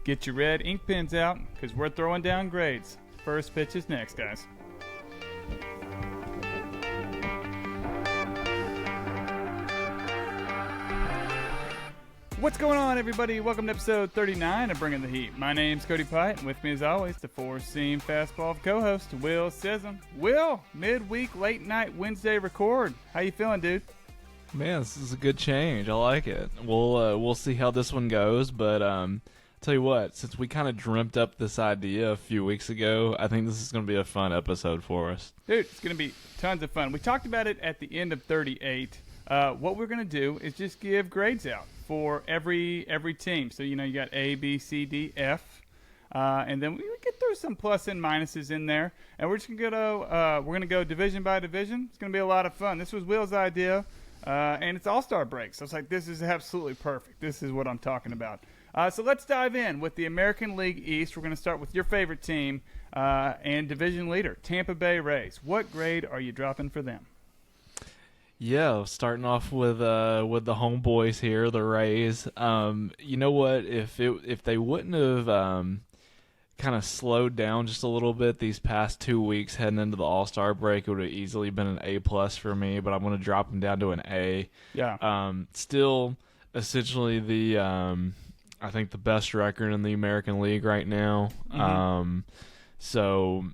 Get your red ink pens out, because we're throwing down grades. First pitch is next, guys. What's going on, everybody? Welcome to episode 39 of Bringing the Heat. My name's Cody Pite, and with me, as always, the four-seam fastball co-host, Will Sism. Will, midweek, late-night Wednesday record. How you feeling, dude? Man, this is a good change. I like it. We'll see how this one goes, but tell you what, since we kind of dreamt up this idea a few weeks ago, I think this is going to be a fun episode for us. Dude, it's going to be tons of fun. We talked about it at the end of 38. What we're going to do is just give grades out for every team. So, you got A, B, C, D, F. And then we get through some plus and minuses in there. And we're just going to go division by division. It's going to be a lot of fun. This was Will's idea. And it's All-Star break. So it's like, this is absolutely perfect. This is what I'm talking about. So let's dive in with the American League East. We're going to start with your favorite team and division leader, Tampa Bay Rays. What grade are you dropping for them? Yeah, starting off with the homeboys here, the Rays. You know what? If they wouldn't have kind of slowed down just a little bit these past 2 weeks heading into the All-Star break, it would have easily been an A+ for me. But I'm going to drop them down to an A. Yeah. Still, essentially I think the best record in the American League right now. Mm-hmm. So,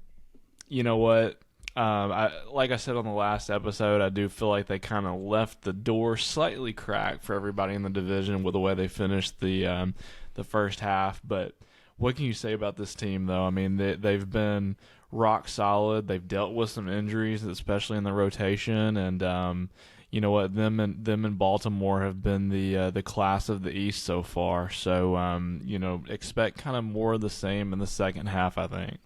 you know what? Like I said on the last episode, I do feel like they kind of left the door slightly cracked for everybody in the division with the way they finished the first half. But what can you say about this team, though? I mean, they've been rock solid. They've dealt with some injuries, especially in the rotation, and you know what? Them and Baltimore have been the class of the East so far. So expect kind of more of the same in the second half, I think.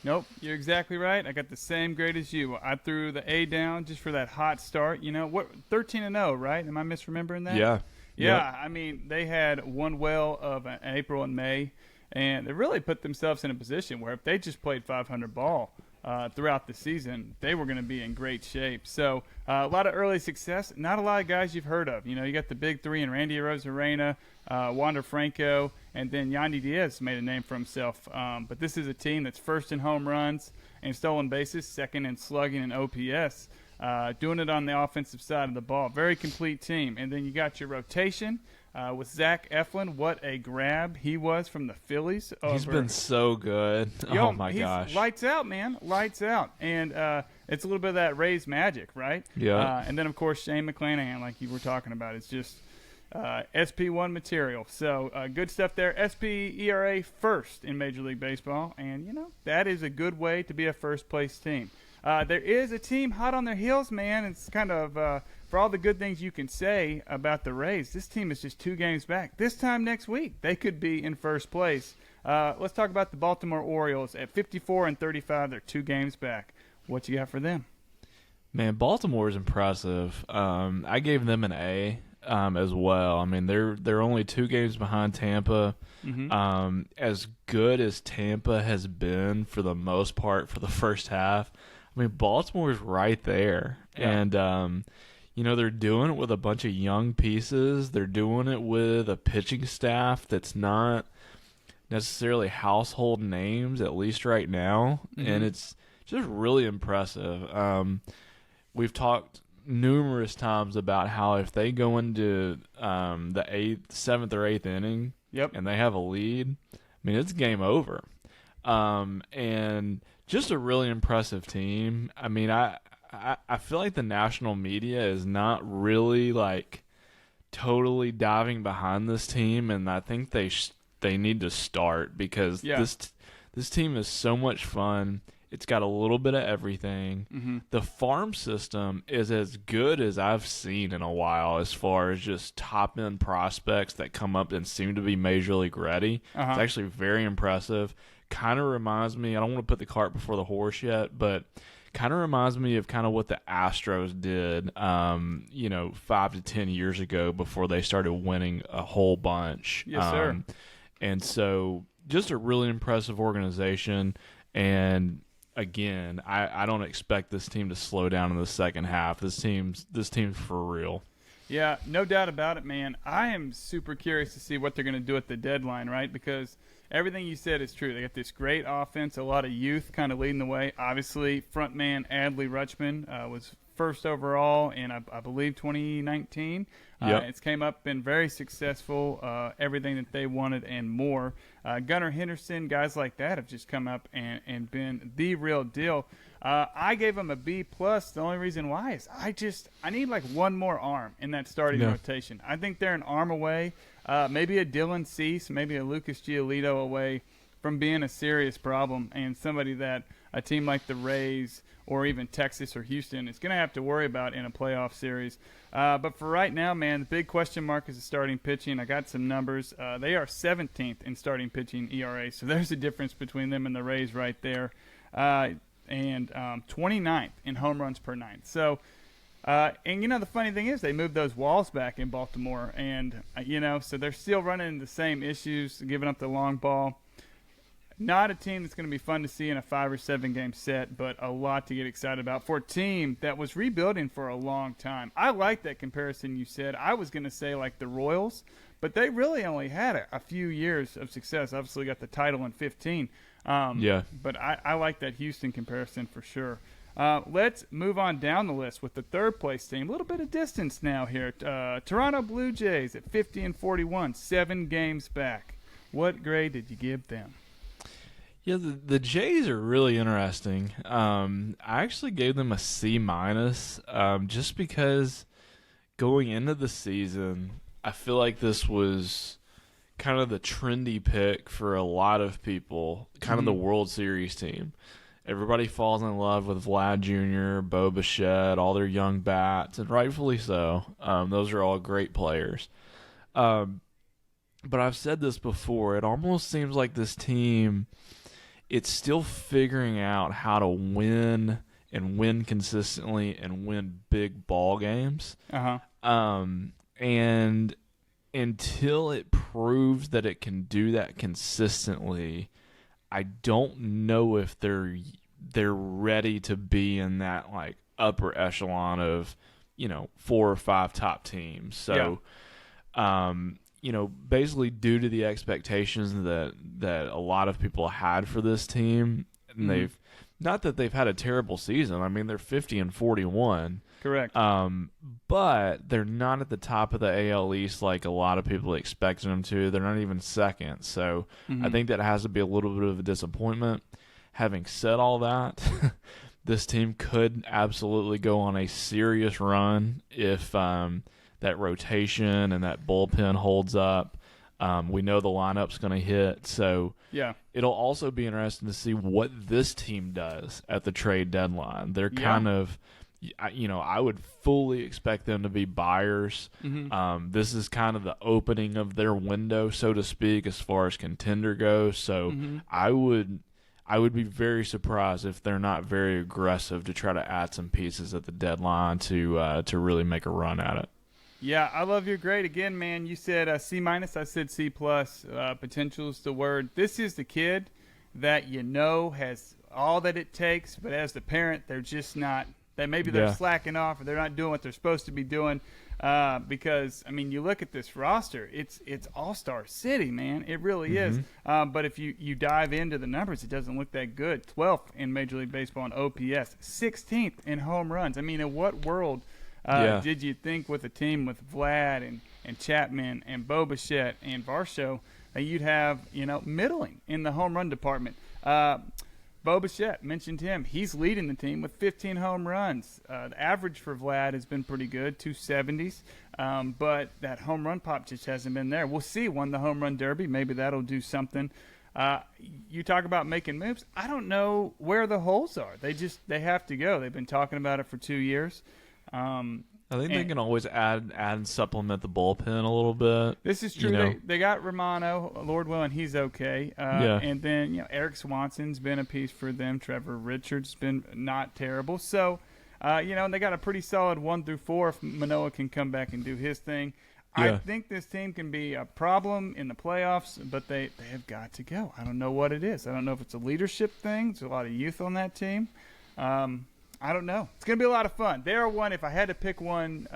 Nope, you're exactly right. I got the same grade as you. I threw the A down just for that hot start. 13-0, right? Am I misremembering that? Yeah. Yeah, Yep. I mean, they had one well of April and May, and they really put themselves in a position where if they just played 500 ball throughout the season, they were going to be in great shape. So a lot of early success. Not a lot of guys you've heard of. You got the big three in Randy Arozarena, Wander Franco, and then Yandy Diaz made a name for himself. But this is a team that's first in home runs and stolen bases, second in slugging and OPS, doing it on the offensive side of the ball. Very complete team. And then you got your rotation with Zach Eflin. What a grab he was from the Phillies. He's been so good. Oh, my gosh. Lights out, man. Lights out. And it's a little bit of that Rays magic, right? Yeah. And then, of course, Shane McClanahan, like you were talking about. It's just SP1 material. So good stuff there. SP ERA first in Major League Baseball. And, that is a good way to be a first-place team. There is a team hot on their heels, man. It's kind of for all the good things you can say about the Rays, this team is just 2 games back. This time next week, they could be in first place. Let's talk about the Baltimore Orioles at 54-35. They're 2 games back. What you got for them? Man, Baltimore is impressive. I gave them an A as well. I mean, they're only 2 games behind Tampa. Mm-hmm. As good as Tampa has been for the most part for the first half, I mean, Baltimore's right there. Yeah. And they're doing it with a bunch of young pieces. They're doing it with a pitching staff that's not necessarily household names, at least right now. Mm-hmm. And it's just really impressive. We've talked numerous times about how if they go into the 7th or 8th inning and they have a lead, I mean, it's game over. And just a really impressive team. I mean, I feel like the national media is not really totally diving behind this team, and I think they need to start because this team is so much fun. It's got a little bit of everything. Mm-hmm. The farm system is as good as I've seen in a while as far as just top-end prospects that come up and seem to be Major League ready. Uh-huh. It's actually very impressive. Kind of reminds me, I don't want to put the cart before the horse yet, but kind of reminds me of kind of what the Astros did, 5 to 10 years ago before they started winning a whole bunch. Yes, sir. And so just a really impressive organization. And again, I don't expect this team to slow down in the second half. This team's for real. Yeah, no doubt about it, man. I am super curious to see what they're going to do at the deadline, right? Because everything you said is true. They got this great offense, a lot of youth kind of leading the way. Obviously, frontman Adley Rutschman was first overall in, I believe, 2019. Yep. It's came up, been very successful, everything that they wanted and more. Gunnar Henderson, guys like that have just come up and been the real deal. I gave them a B plus. The only reason why is I need like one more arm in that starting rotation. I think they're an arm away, maybe a Dylan Cease, maybe a Lucas Giolito away from being a serious problem, and somebody that a team like the Rays or even Texas or Houston is going to have to worry about in a playoff series. But for right now, man, the big question mark is the starting pitching. I got some numbers. They are 17th in starting pitching ERA, so there's a difference between them and the Rays right there. And 29th in home runs per ninth. So, and the funny thing is they moved those walls back in Baltimore, and so they're still running into the same issues, giving up the long ball. Not a team that's going to be fun to see in a 5 or 7 game set, but a lot to get excited about for a team that was rebuilding for a long time. I like that comparison you said. I was going to say like the Royals, but they really only had a few years of success. Obviously got the title in 15. But I like that Houston comparison for sure. Let's move on down the list with the third place team. A little bit of distance now here. Toronto Blue Jays at 50-41, 7 games back. What grade did you give them? Yeah, the Jays are really interesting. I actually gave them a C minus, just because going into the season, I feel like this was kind of the trendy pick for a lot of people, kind of the World Series team. Everybody falls in love with Vlad Jr., Bo Bichette, all their young bats, and rightfully so. Those are all great players. But I've said this before, it almost seems like this team, it's still figuring out how to win and win consistently and win big ball games. And until it proves that it can do that consistently, I don't know if they're ready to be in that like upper echelon of 4 or 5 top teams. So, basically due to the expectations that a lot of people had for this team, and they've not that they've had a terrible season. I mean, they're 50-41. Correct. But they're not at the top of the AL East like a lot of people expected them to. They're not even second. So I think that has to be a little bit of a disappointment. Having said all that, this team could absolutely go on a serious run if that rotation and that bullpen holds up. We know the lineup's going to hit. So it'll also be interesting to see what this team does at the trade deadline. They're kind of – I would fully expect them to be buyers. This is kind of the opening of their window, so to speak, as far as contender goes. So I would be very surprised if they're not very aggressive to try to add some pieces at the deadline to really make a run at it. Yeah, I love your grade. Again, man, you said C minus, I said C plus. Potential is the word. This is the kid that has all that it takes, but as the parent, they're just not. That maybe they're slacking off or they're not doing what they're supposed to be doing, because you look at this roster, it's all-star city, man. It really is. But if you dive into the numbers, it doesn't look that good. 12th in Major League Baseball in OPS, 16th in home runs. In what world did you think with a team with Vlad and Chapman and Bo Bichette and Varsho that you'd have middling in the home run department? Bo Bichette, mentioned him. He's leading the team with 15 home runs. The average for Vlad has been pretty good, 270s. But that home run pop just hasn't been there. We'll see. Won the home run derby. Maybe that'll do something. You talk about making moves. I don't know where the holes are. They have to go. They've been talking about it for 2 years. I think they can always add and supplement the bullpen a little bit. This is true. They got Romano, Lord willing, he's okay. And then Eric Swanson's been a piece for them. Trevor Richards been not terrible. So, and they got a pretty solid 1 through 4 if Manoah can come back and do his thing. I think this team can be a problem in the playoffs, but they have got to go. I don't know what it is. I don't know if it's a leadership thing. There's a lot of youth on that team. I don't know. It's going to be a lot of fun. They are one. If I had to pick one,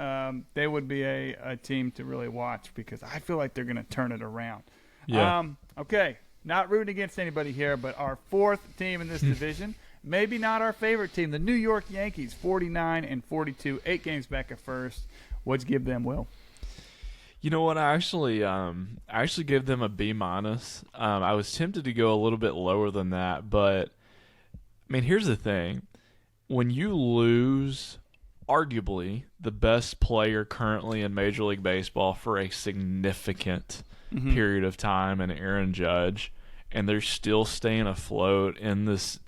they would be a team to really watch because I feel like they're going to turn it around. Yeah. Okay. Not rooting against anybody here, but our fourth team in this division, maybe not our favorite team, the New York Yankees, 49-42, 8 games back at first. What'd you give them, Will? You know what? I actually gave them a B-. I was tempted to go a little bit lower than that, but I mean, here's the thing. When you lose arguably the best player currently in Major League Baseball for a significant period of time in Aaron Judge, and they're still staying afloat in this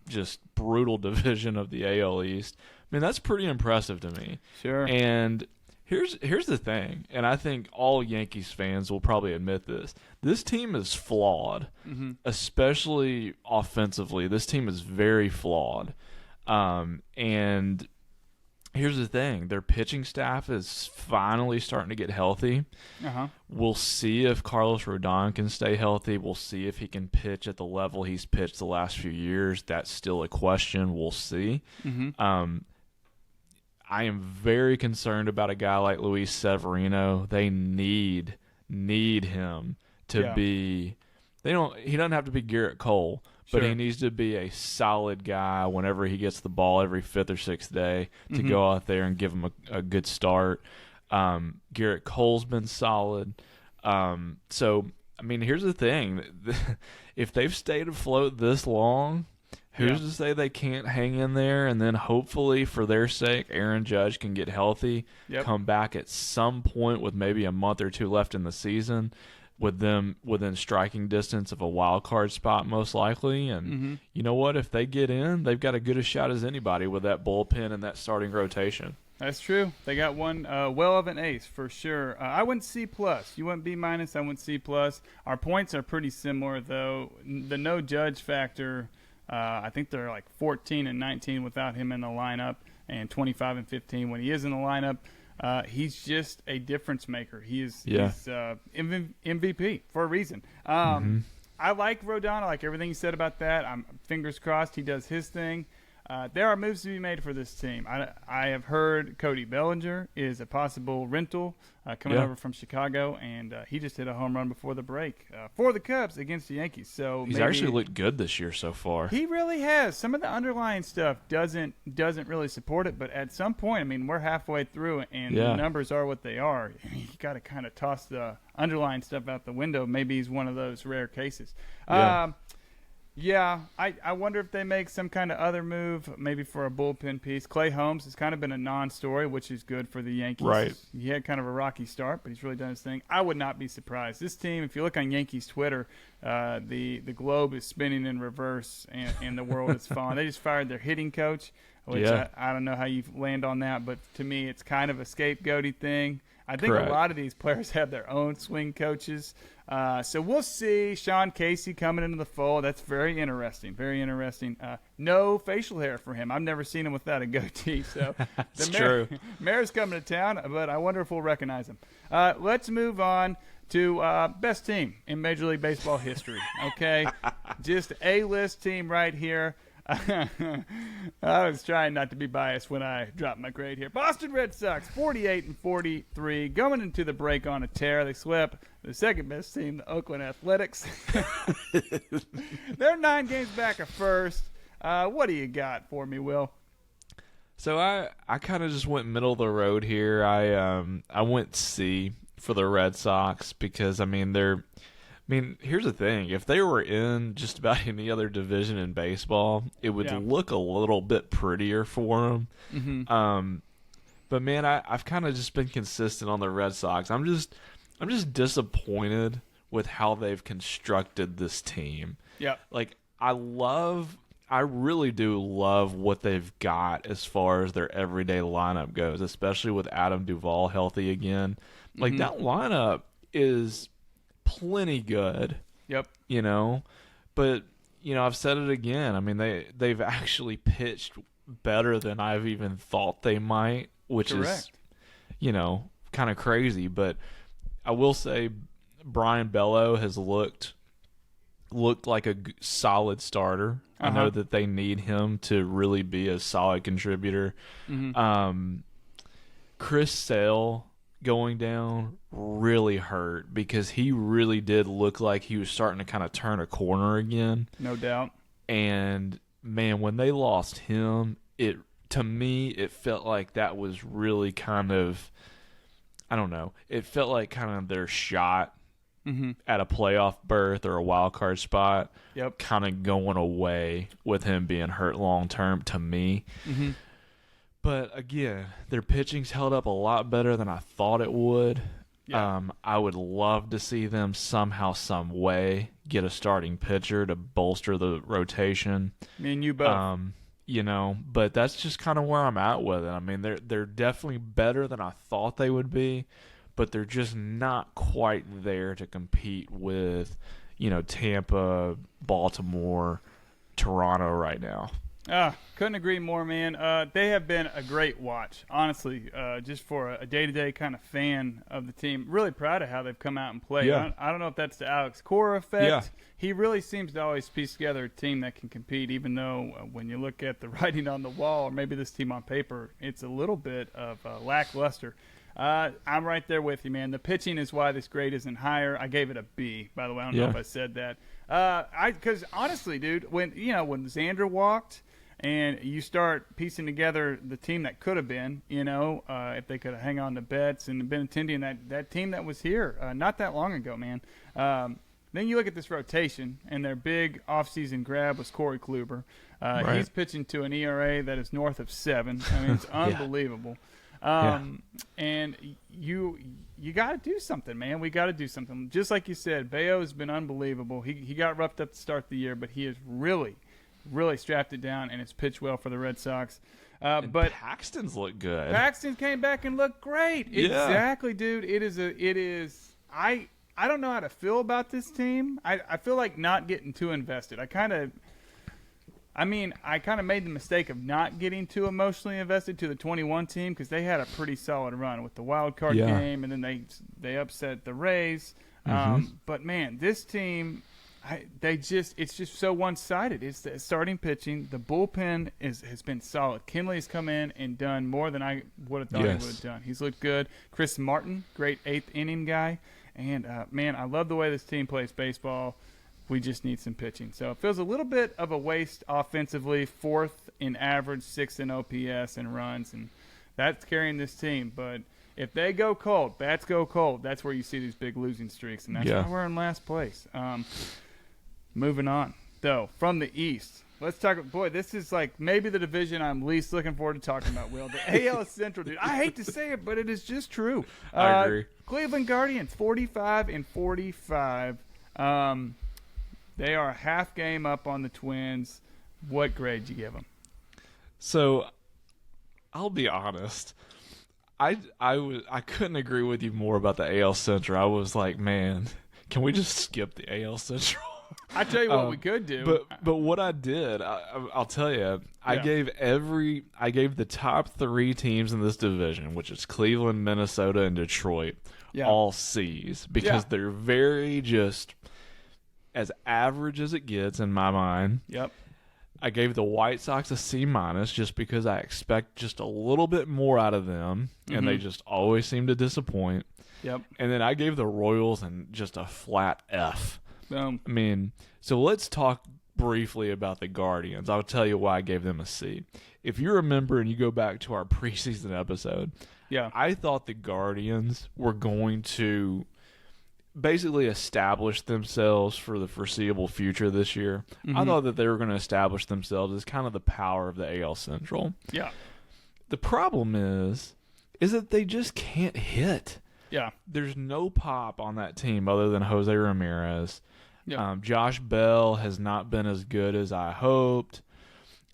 just brutal division of the AL East, I mean, that's pretty impressive to me. Sure. And here's the thing, and I think all Yankees fans will probably admit this. This team is flawed, especially offensively. This team is very flawed. And here's the thing. Their pitching staff is finally starting to get healthy. We'll see if Carlos Rodon can stay healthy. We'll see if he can pitch at the level he's pitched the last few years. That's still a question. We'll see. I am very concerned about a guy like Luis Severino. They need him to be – he doesn't have to be Garrett Cole, but he needs to be a solid guy whenever he gets the ball every fifth or sixth day to go out there and give him a good start. Garrett Cole's been solid. So, I mean, here's the thing. If they've stayed afloat this long – who's to say they can't hang in there, and then hopefully for their sake, Aaron Judge can get healthy, come back at some point with maybe a month or two left in the season, with them within striking distance of a wild card spot most likely. And you know what? If they get in, they've got as good a shot as anybody with that bullpen and that starting rotation. That's true. They got one well of an ace for sure. I went C+. You went B-. I went C+. Our points are pretty similar, though. The no Judge factor – I think they're like 14-19 without him in the lineup, and 25-15 when he is in the lineup. He's just a difference maker. He's MVP for a reason. I like Rodon. I like everything you said about that. I'm fingers crossed he does his thing. There are moves to be made for this team. I have heard Cody Bellinger is a possible rental coming over from Chicago, and he just hit a home run before the break for the Cubs against the Yankees. So he's actually looked good this year so far. He really has. Some of the underlying stuff doesn't really support it, but at some point, I mean, we're halfway through, and the numbers are what they are. You got to kind of toss the underlying stuff out the window. Maybe he's one of those rare cases. Yeah, I wonder if they make some kind of other move, maybe for a bullpen piece. Clay Holmes has kind of been a non-story, which is good for the Yankees. Right. He had kind of a rocky start, but he's really done his thing. I would not be surprised. This team, if you look on Yankees Twitter, the globe is spinning in reverse, and the world is falling. They just fired their hitting coach, which I don't know how you land on that, but to me it's kind of a scapegoaty thing. I think a lot of these players have their own swing coaches. So we'll see Sean Casey coming into the fold. That's very interesting. Very interesting. No facial hair for him. I've never seen him without a goatee. So That's true. Mayor's coming to town, but I wonder if we'll recognize him. Let's move on to best team in Major League Baseball history. Okay, just A-list team right here. I was trying not to be biased when I dropped my grade here. Boston Red Sox, 48-43, going into the break on a tear. They swept the second best team, the Oakland Athletics. They're 9 games back at first. What do you got for me, Will? So I kind of just went middle of the road here. I went C for the Red Sox because here's the thing. If they were in just about any other division in baseball, it would look a little bit prettier for them. But man, I've kind of just been consistent on the Red Sox. I'm just disappointed with how they've constructed this team. Yeah. Like I really do love what they've got as far as their everyday lineup goes, especially with Adam Duvall healthy again. Like that lineup is plenty good. Yep. But I've said it again. I mean, they've actually pitched better than I've even thought they might, which is kind of crazy. But I will say Brian Bello has looked looked like a solid starter. I know that they need him to really be a solid contributor. Chris Sale going down really hurt because he really did look like he was starting to kind of turn a corner again. No doubt. And man, when they lost him, to me it felt like that was really kind of, I don't know, it felt like kind of their shot at a playoff berth or a wild card spot. Yep. Kind of going away with him being hurt long term to me. But again, their pitching's held up a lot better than I thought it would. Yeah. I would love to see them somehow, some way get a starting pitcher to bolster the rotation. Me and you both. You know, but that's just kind of where I'm at with it. I mean, they're definitely better than I thought they would be, but they're just not quite there to compete with, you know, Tampa, Baltimore, Toronto right now. Couldn't agree more, man. They have been a great watch, honestly, just for a day-to-day kind of fan of the team. Really proud of how they've come out and played. Yeah. I don't know if that's the Alex Cora effect. Yeah. He really seems to always piece together a team that can compete, even though when you look at the writing on the wall, or maybe this team on paper, it's a little bit of lackluster. I'm right there with you, man. The pitching is why this grade isn't higher. I gave it a B, by the way. I don't know if I said that. Because honestly, dude, when Xander walked, and you start piecing together the team that could have been, if they could have hung on to Betts and Benintendi and that team that was here not that long ago, man. Then you look at this rotation, and their big offseason grab was Corey Kluber. Right. He's pitching to an ERA that is north of 7. I mean, it's unbelievable. And you got to do something, man. We got to do something. Just like you said, Bayo has been unbelievable. He got roughed up to start the year, but he has really strapped it down and has pitched well for the Red Sox. But Paxton's looked good. Paxton came back and looked great. Yeah. Exactly, dude. It is. I don't know how to feel about this team. I feel like not getting too invested. I kind of made the mistake of not getting too emotionally invested to the 21 team because they had a pretty solid run with the wild card game, and then they upset the Rays. But man, this team, it's just so one-sided. It's the starting pitching. The bullpen has been solid. Kenley's come in and done more than I would have thought he would have done. He's looked good. Chris Martin, great eighth inning guy. And, man, I love the way this team plays baseball. We just need some pitching. So it feels a little bit of a waste offensively, 4th in average, 6th in OPS and runs, and that's carrying this team. But if they go cold, bats go cold, that's where you see these big losing streaks, and that's why we're in last place. Moving on, though, from the East. Let's talk. Boy, this is like maybe the division I'm least looking forward to talking about, Will. The AL Central, dude. I hate to say it, but it is just true. I agree. Cleveland Guardians, 45-45. They are a half game up on the Twins. What grade do you give them? So, I'll be honest. I couldn't agree with you more about the AL Central. I was like, man, can we just skip the AL Central? I tell you what we could do. But what I did, I'll tell you, I gave the top 3 teams in this division, which is Cleveland, Minnesota, and Detroit, all C's because they're very just as average as it gets in my mind. Yep. I gave the White Sox a C- just because I expect just a little bit more out of them, and they just always seem to disappoint. Yep. And then I gave the Royals just a flat F. Boom. I mean, so let's talk briefly about the Guardians. I'll tell you why I gave them a C. If you remember and you go back to our preseason episode, I thought the Guardians were going to basically establish themselves for the foreseeable future this year. I thought that they were going to establish themselves as kind of the power of the AL Central. Yeah. The problem is that they just can't hit. Yeah. There's no pop on that team other than Jose Ramirez. Yeah. Josh Bell has not been as good as I hoped.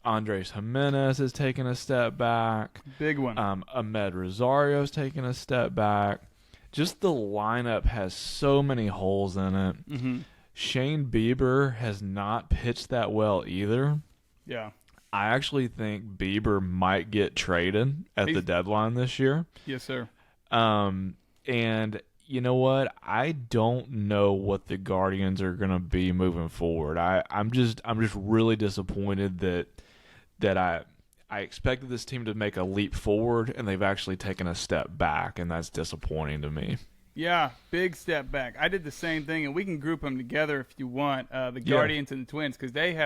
Andres Jimenez has taken a step back. Big one. Ahmed Rosario's taken a step back. Just the lineup has so many holes in it. Shane Bieber has not pitched that well either. Yeah. I actually think Bieber might get traded at the deadline this year. Yes, sir. And you know what? I don't know what the Guardians are going to be moving forward. I'm just really disappointed that I expected this team to make a leap forward, and they've actually taken a step back, and that's disappointing to me. Yeah, big step back. I did the same thing, and we can group them together if you want, the Guardians and the Twins, because they've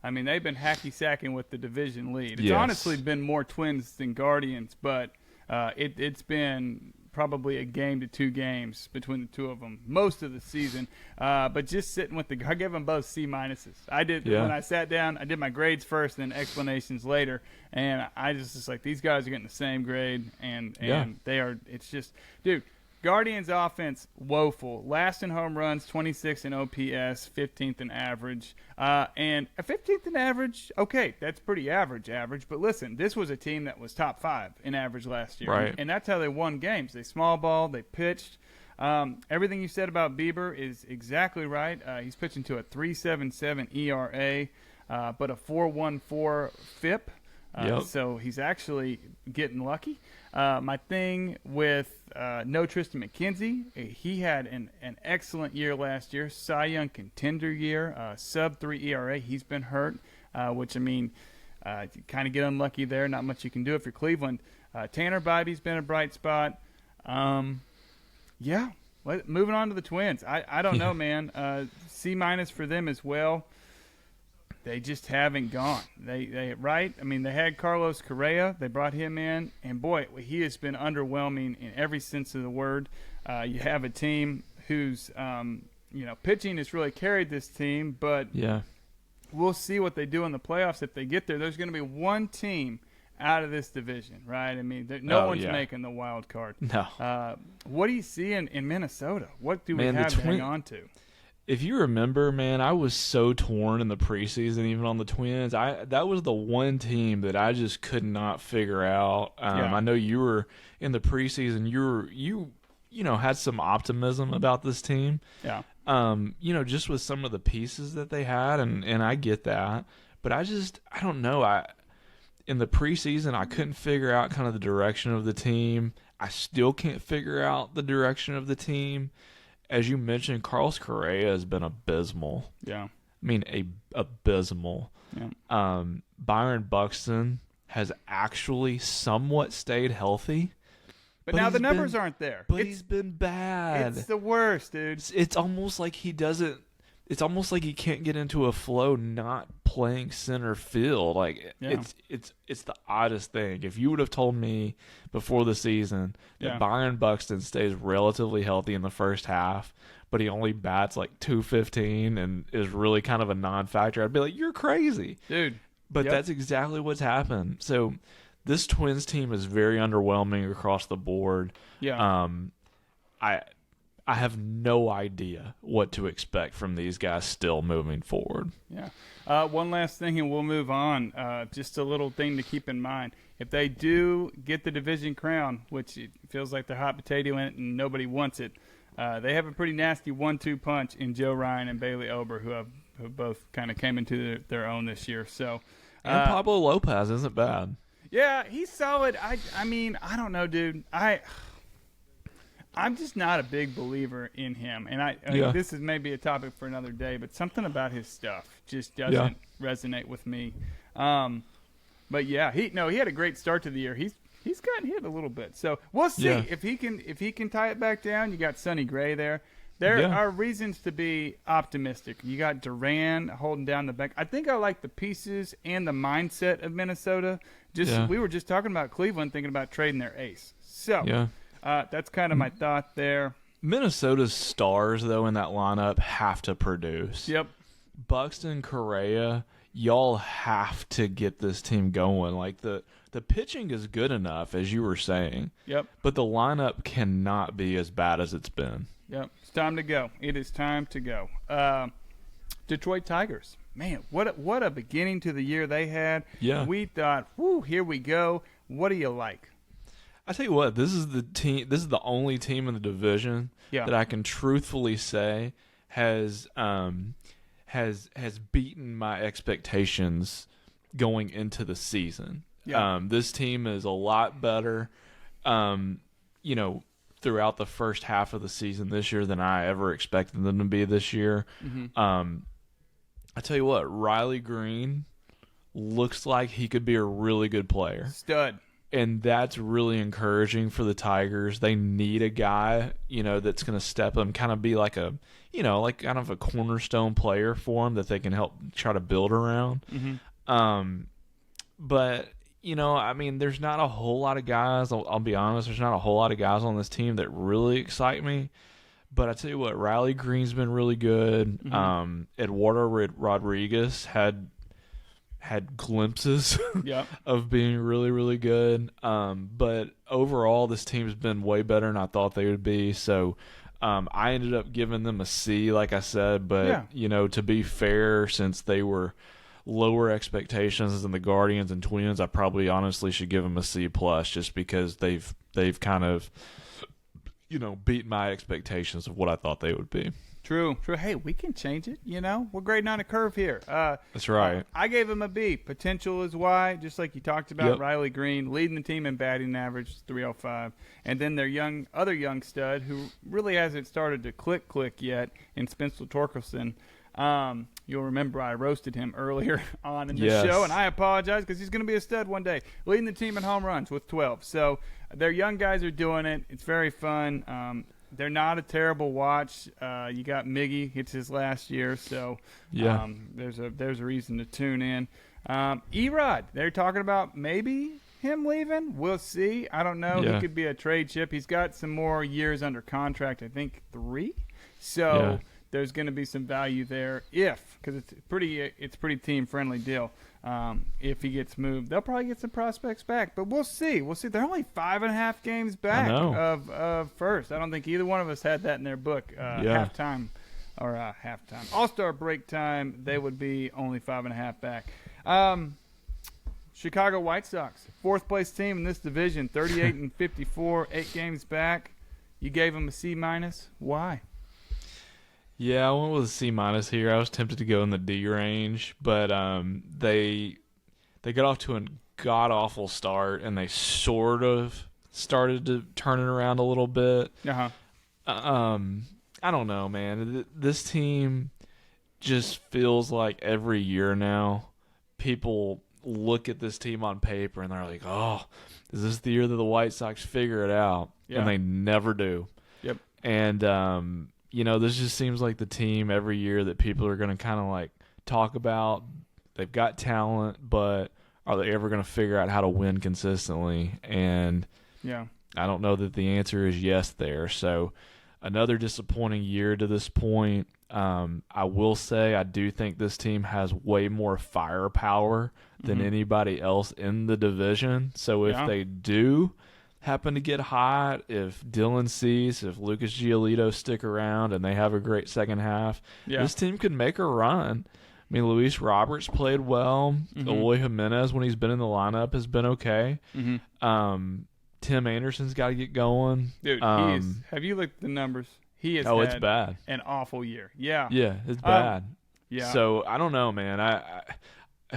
been hacky-sacking with the division lead. It's honestly been more Twins than Guardians, but it's been probably a game to 2 games between the two of them most of the season. But just sitting with I gave them both C minuses. I did when I sat down. I did my grades first, and then explanations later. And I just like, these guys are getting the same grade, and they are. It's just, dude. Guardians offense, woeful. Last in home runs, 26th in OPS, 15th in average. And a 15th in average, okay, that's pretty average. But listen, this was a team that was top 5 in average last year. Right. And that's how they won games. They small ball, they pitched. Everything you said about Bieber is exactly right. He's pitching to a 3.77 ERA, but a 4.14 FIP. So he's actually getting lucky. My thing with no Tristan McKenzie, he had an excellent year last year, Cy Young contender year, sub-3 ERA. He's been hurt, which, you kind of get unlucky there. Not much you can do if you're Cleveland. Tanner Bibby's been a bright spot. Moving on to the Twins. I don't know, man. C- for them as well. They just haven't gone. They had Carlos Correa. They brought him in, and boy, he has been underwhelming in every sense of the word. You have a team whose pitching has really carried this team, but we'll see what they do in the playoffs if they get there. There's going to be one team out of this division, right? No one's making the wild card. No. What do you see in Minnesota? What do we have to hang on to? If you remember, man, I was so torn in the preseason, even on the Twins. That was the one team that I just could not figure out. I know you were in the preseason. You had some optimism about this team. Yeah. Just with some of the pieces that they had, and I get that, but I don't know. In the preseason, I couldn't figure out kind of the direction of the team. I still can't figure out the direction of the team. As you mentioned, Carlos Correa has been abysmal. Yeah. Abysmal. Yeah. Byron Buxton has actually somewhat stayed healthy. But now the numbers aren't there. But he's been bad. It's the worst, dude. It's almost like he doesn't – it's almost like he can't get into a flow not playing center field. It's the oddest thing. If you would have told me before the season that Byron Buxton stays relatively healthy in the first half, but he only bats like .215 and is really kind of a non-factor, I'd be like, you're crazy. Dude. But that's exactly what's happened. So this Twins team is very underwhelming across the board. Yeah. I have no idea what to expect from these guys still moving forward. Yeah. One last thing, and we'll move on. Just a little thing to keep in mind. If they do get the division crown, which it feels like they're hot potato in it and nobody wants it, they have a pretty nasty 1-2 punch in Joe Ryan and Bailey Ober, who both kind of came into their own this year. So, and Pablo Lopez isn't bad. Yeah, he's solid. I don't know, dude. I'm just not a big believer in him, and this is maybe a topic for another day, but something about his stuff just doesn't resonate with me. But yeah, he had a great start to the year. He's gotten hit a little bit, so we'll see if he can tie it back down. You got Sonny Gray there. There are reasons to be optimistic. You got Duran holding down the back. I think I like the pieces and the mindset of Minnesota. We were just talking about Cleveland, thinking about trading their ace. So. That's kind of my thought there. Minnesota's stars, though, in that lineup have to produce. Yep. Buxton, Correa, y'all have to get this team going. Like, the pitching is good enough, as you were saying. Yep. But the lineup cannot be as bad as it's been. Yep. It's time to go. It is time to go. Detroit Tigers. Man, what a beginning to the year they had. Yeah. We thought, here we go. What do you like? I tell you what, this is the team. This is the only team in the division that I can truthfully say has beaten my expectations going into the season. Yeah. This team is a lot better. throughout the first half of the season this year than I ever expected them to be this year. I tell you what, Riley Green looks like he could be a really good player. Stud. And that's really encouraging for the Tigers. They need a guy, that's going to step them, kind of be like like kind of a cornerstone player for them that they can help try to build around. But, there's not a whole lot of guys. I'll be honest, there's not a whole lot of guys on this team that really excite me. But I tell you what, Riley Green's been really good. Eduardo Rodriguez had glimpses of being really, really good. But overall, this team's been way better than I thought they would be. So I ended up giving them a C, like I said. But, to be fair, since they were lower expectations than the Guardians and Twins, I probably honestly should give them a C+, just because they've kind of, beat my expectations of what I thought they would be. True. Hey, we can change it. We're grading on a curve here. That's right. I gave him a B. Potential is Y, just like you talked about. Yep. Riley Green leading the team in batting average, 305, and then their other young stud who really hasn't started to click yet in Spencer Torkelson. You'll remember I roasted him earlier on in the show, and I apologize because he's going to be a stud one day, leading the team in home runs with 12. So their young guys are doing it. It's very fun. They're not a terrible watch. You got Miggy. It's his last year, so there's a reason to tune in. Erod, they're talking about maybe him leaving. We'll see. I don't know. He could be a trade chip. He's got some more years under contract. I think 3. So there's going to be some value there because it's pretty team friendly deal. If he gets moved, they'll probably get some prospects back, but we'll see. They're only 5.5 games back of first. I don't think either one of us had that in their book. Halftime or halftime All-Star break time, they would be only 5.5 back. Chicago White Sox, 4th place team in this division, 38-54, 8 games back. You gave them a C-. Why? Yeah, I went with a C- here. I was tempted to go in the D range, but they got off to a god-awful start, and they sort of started to turn it around a little bit. I don't know, man. This team just feels like every year now, people look at this team on paper, and they're like, oh, is this the year that the White Sox figure it out? And they never do. Yep. And this just seems like the team every year that people are going to kind of like talk about. They've got talent, but are they ever going to figure out how to win consistently? And I don't know that the answer is yes there. So another disappointing year to this point. I will say I do think this team has way more firepower than anybody else in the division. So if they do happen to get hot, if Dylan Cease, if Lucas Giolito stick around and they have a great second half, this team could make a run. I mean, Luis Roberts played well. Eloy Jimenez, when he's been in the lineup, has been okay. Tim Anderson's got to get going. Dude, have you looked at the numbers? He has it's bad. An awful year. Yeah, it's bad. So I don't know, man. I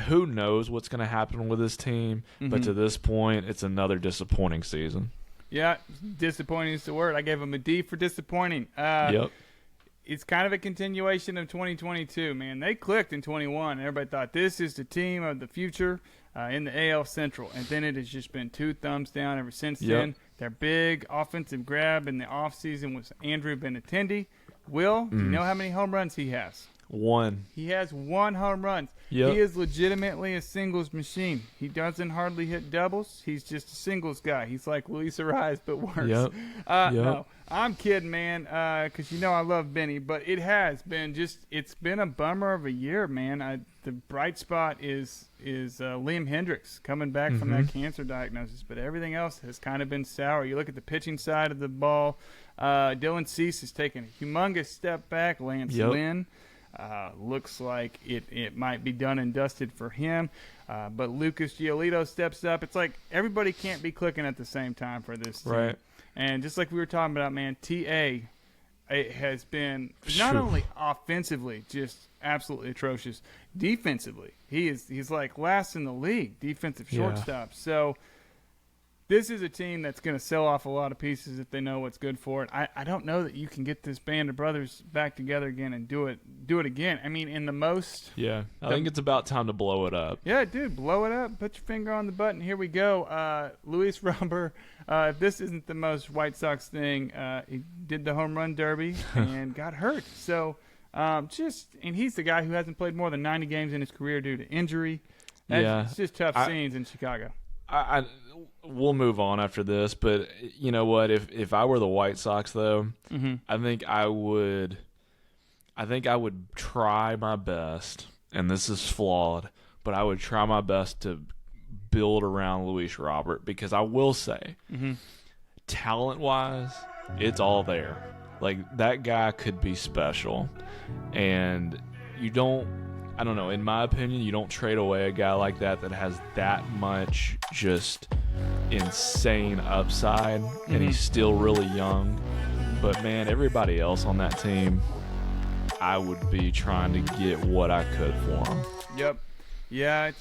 who knows what's going to happen with this team, but to this point, it's another disappointing season. Yeah, disappointing is the word. I gave him a D for disappointing. It's kind of a continuation of 2022, man. They clicked in 21. Everybody thought this is the team of the future in the AL Central, and then it has just been 2 thumbs down ever since then. Their big offensive grab in the offseason was Andrew Benintendi. Will, do you know how many home runs he has? 1. He has 1 home run. He is legitimately a singles machine. He doesn't hardly hit doubles. He's just a singles guy. He's like Luis Arraez, but worse. No, I'm kidding, man, because I love Benny, but it has been it's been a bummer of a year, man. The bright spot is Liam Hendricks coming back from that cancer diagnosis, but everything else has kind of been sour. You look at the pitching side of the ball, Dylan Cease has taken a humongous step back. Lance Lynn looks like it might be done and dusted for him. But Lucas Giolito steps up. It's like everybody can't be clicking at the same time for this team. Right. And just like we were talking about, man, T.A. has been not only offensively just absolutely atrocious, defensively. He's like last in the league, defensive shortstop. So this is a team that's going to sell off a lot of pieces if they know what's good for it. I don't know that you can get this band of brothers back together again and do it again. I mean, in the most. Yeah, I think it's about time to blow it up. Yeah, dude, blow it up. Put your finger on the button. Here we go. Luis Robert. If this isn't the most White Sox thing, he did the home run derby and got hurt. So and he's the guy who hasn't played more than 90 games in his career due to injury. It's just tough scenes in Chicago. We'll move on after this, but you know what? If I were the White Sox, though, I think I would try my best, and this is flawed, but I would try my best to build around Luis Robert, because I will say, talent-wise, it's all there. Like, that guy could be special, and I don't know, in my opinion, you don't trade away a guy like that has that much just insane upside, and he's still really young. But, man, everybody else on that team, I would be trying to get what I could for him. Yep. Yeah,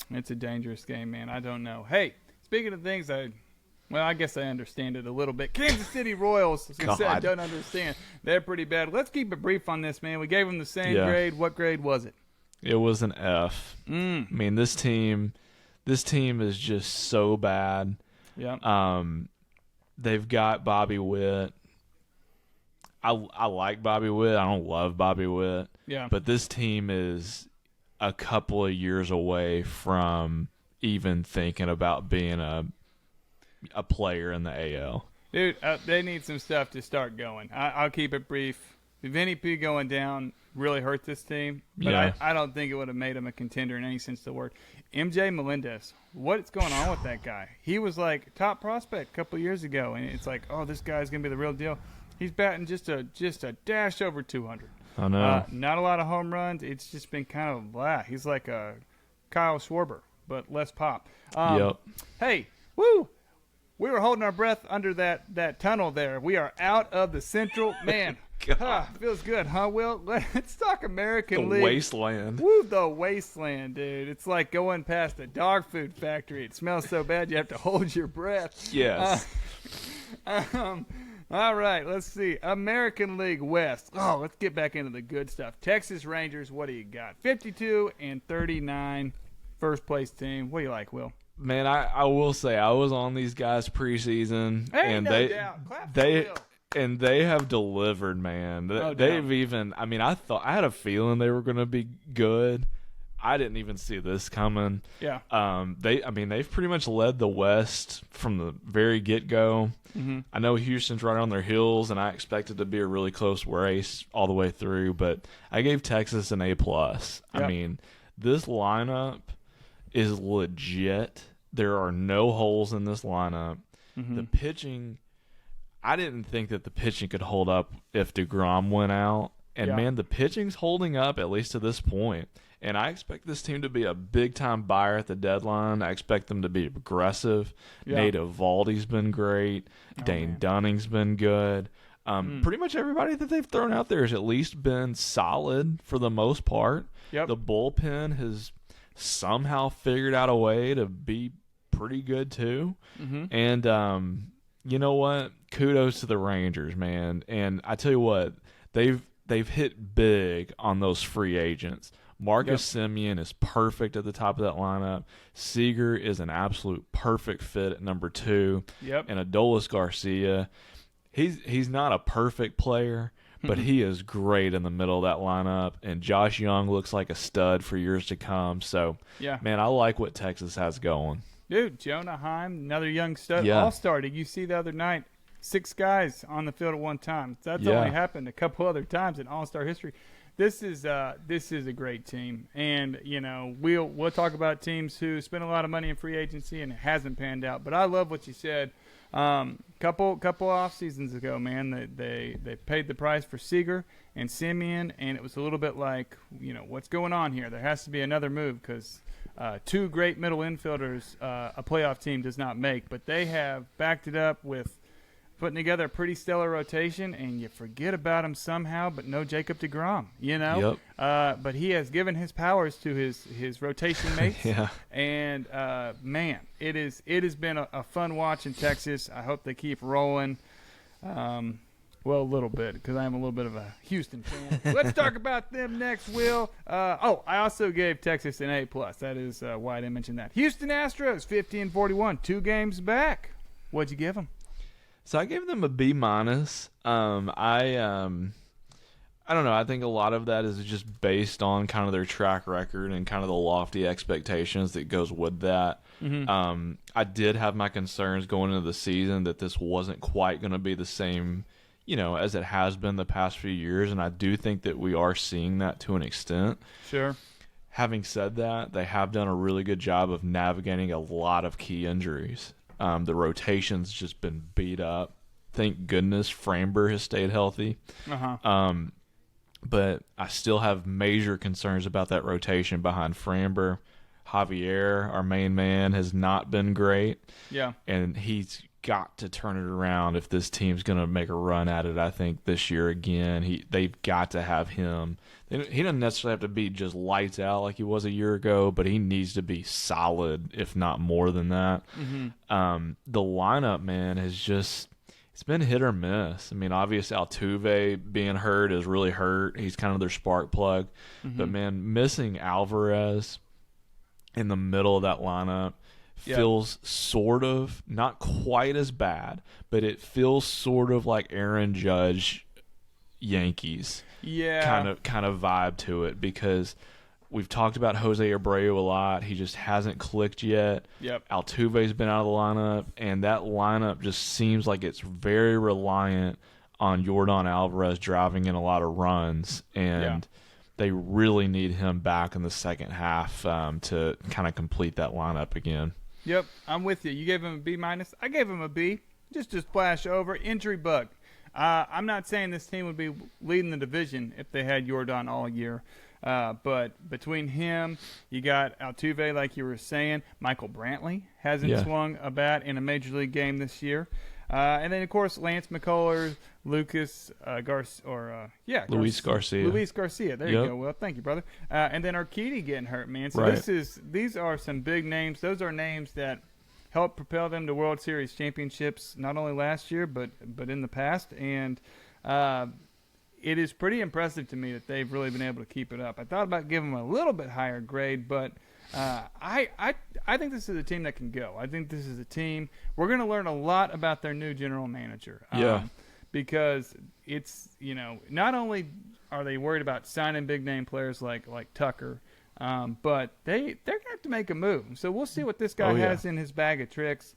it's a dangerous game, man. I don't know. Hey, speaking of things I guess I understand it a little bit. Kansas City Royals, I don't understand. They're pretty bad. Let's keep it brief on this, man. We gave them the same grade. What grade was it? It was an F. I mean, this team is just so bad. Yeah. They've got Bobby Witt. I like Bobby Witt. I don't love Bobby Witt. Yeah. But this team is a couple of years away from even thinking about being a player in the AL. Dude, they need some stuff to start going. I'll keep it brief. Vinny P going down really hurt this team, but I don't think it would have made him a contender in any sense of the word. MJ Melendez, what's going on with that guy? He was like top prospect a couple of years ago, and it's like, oh, this guy's going to be the real deal. He's batting just a dash over 200. I know. Not a lot of home runs. It's just been kind of blah. He's like a Kyle Schwarber, but less pop. Yep. Hey, woo! We were holding our breath under that tunnel there. We are out of the Central. Man, feels good, huh, Will? Let's talk American League. The wasteland. Woo, the wasteland, dude. It's like going past a dog food factory. It smells so bad you have to hold your breath. Yes. All right, let's see. American League West. Oh, let's get back into the good stuff. Texas Rangers, what do you got? 52 and 39, first place team. What do you like, Will? Man, I will say I was on these guys preseason, and they have delivered, man. They've even. I mean, I had a feeling they were going to be good. I didn't even see this coming. Yeah. They've pretty much led the West from the very get-go. Mm-hmm. I know Houston's right on their heels, and I expected to be a really close race all the way through, but I gave Texas an A+. Yep. I mean, this lineup is legit. There are no holes in this lineup. Mm-hmm. The pitching, I didn't think that the pitching could hold up if DeGrom went out. And, man, the pitching's holding up, at least to this point. And I expect this team to be a big-time buyer at the deadline. I expect them to be aggressive. Yeah. Nate Eovaldi's been great. Dane Dunning's been good. Pretty much everybody that they've thrown out there has at least been solid for the most part. Yep. The bullpen has somehow figured out a way to be pretty good too. Mm-hmm. And you know what? Kudos to the Rangers, man. And I tell you what, they've hit big on those free agents. Marcus Semien is perfect at the top of that lineup. Seager is an absolute perfect fit at number 2. Yep. And Adolis Garcia, he's not a perfect player, but he is great in the middle of that lineup. And Josh Young looks like a stud for years to come. So, man, I like what Texas has going. Dude, Jonah Heim, another young stud, all-star. Did you see the other night? 6 guys on the field at one time. That's only happened a couple other times in all-star history. This is a great team, and you know we'll talk about teams who spend a lot of money in free agency and it hasn't panned out. But I love what you said. Couple off seasons ago, man, they paid the price for Seager and Semien, and it was a little bit like, you know, what's going on here? There has to be another move because 2 great middle infielders a playoff team does not make. But they have backed it up with putting together a pretty stellar rotation, and you forget about him somehow, but no Jacob deGrom, Yep. But he has given his powers to his rotation mates. Yeah. And, man, it has been a fun watch in Texas. I hope they keep rolling. Well, a little bit, because I am a little bit of a Houston fan. Let's talk about them next, Will. I also gave Texas an A+. That is why I didn't mention that. Houston Astros, 50-41, 2 games back. What'd you give them? So I gave them a B-. I don't know. I think a lot of that is just based on kind of their track record and kind of the lofty expectations that goes with that. Mm-hmm. I did have my concerns going into the season that this wasn't quite going to be the same, as it has been the past few years, and I do think that we are seeing that to an extent. Sure. Having said that, they have done a really good job of navigating a lot of key injuries. The rotation's just been beat up. Thank goodness Framber has stayed healthy. Uh-huh. But I still have major concerns about that rotation behind Framber. Javier, our main man, has not been great. Yeah. And he's got to turn it around if this team's going to make a run at it, I think, this year again. They've got to have him. He doesn't necessarily have to be just lights out like he was a year ago, but he needs to be solid, if not more than that. Mm-hmm. The lineup, man, has just... It's been hit or miss. I mean, obviously Altuve being hurt is really hurt. He's kind of their spark plug. Mm-hmm. But, man, missing Alvarez in the middle of that lineup feels sort of, not quite as bad, but it feels sort of like Aaron Judge Yankees kind of vibe to it, because we've talked about Jose Abreu a lot. He just hasn't clicked yet. Yep. Altuve's been out of the lineup, and that lineup just seems like it's very reliant on Yordan Alvarez driving in a lot of runs, and they really need him back in the second half to kind of complete that lineup again. Yep, I'm with you. You gave him a B-. I gave him a B, just to splash over. Injury bug. I'm not saying this team would be leading the division if they had Yordan all year. But between him, you got Altuve, like you were saying. Michael Brantley hasn't swung a bat in a major league game this year. And then, of course, Lance McCullers, Luis Garcia. Luis Garcia. There you go. Well, thank you, brother. And then Urquidy getting hurt, man. So these are some big names. Those are names that helped propel them to World Series championships, not only last year, but in the past. And it is pretty impressive to me that they've really been able to keep it up. I thought about giving them a little bit higher grade, but I think this is a team that can go. I think this is a team. We're going to learn a lot about their new general manager. Because it's, not only are they worried about signing big name players like Tucker, but they're going to have to make a move. So we'll see what this guy has in his bag of tricks.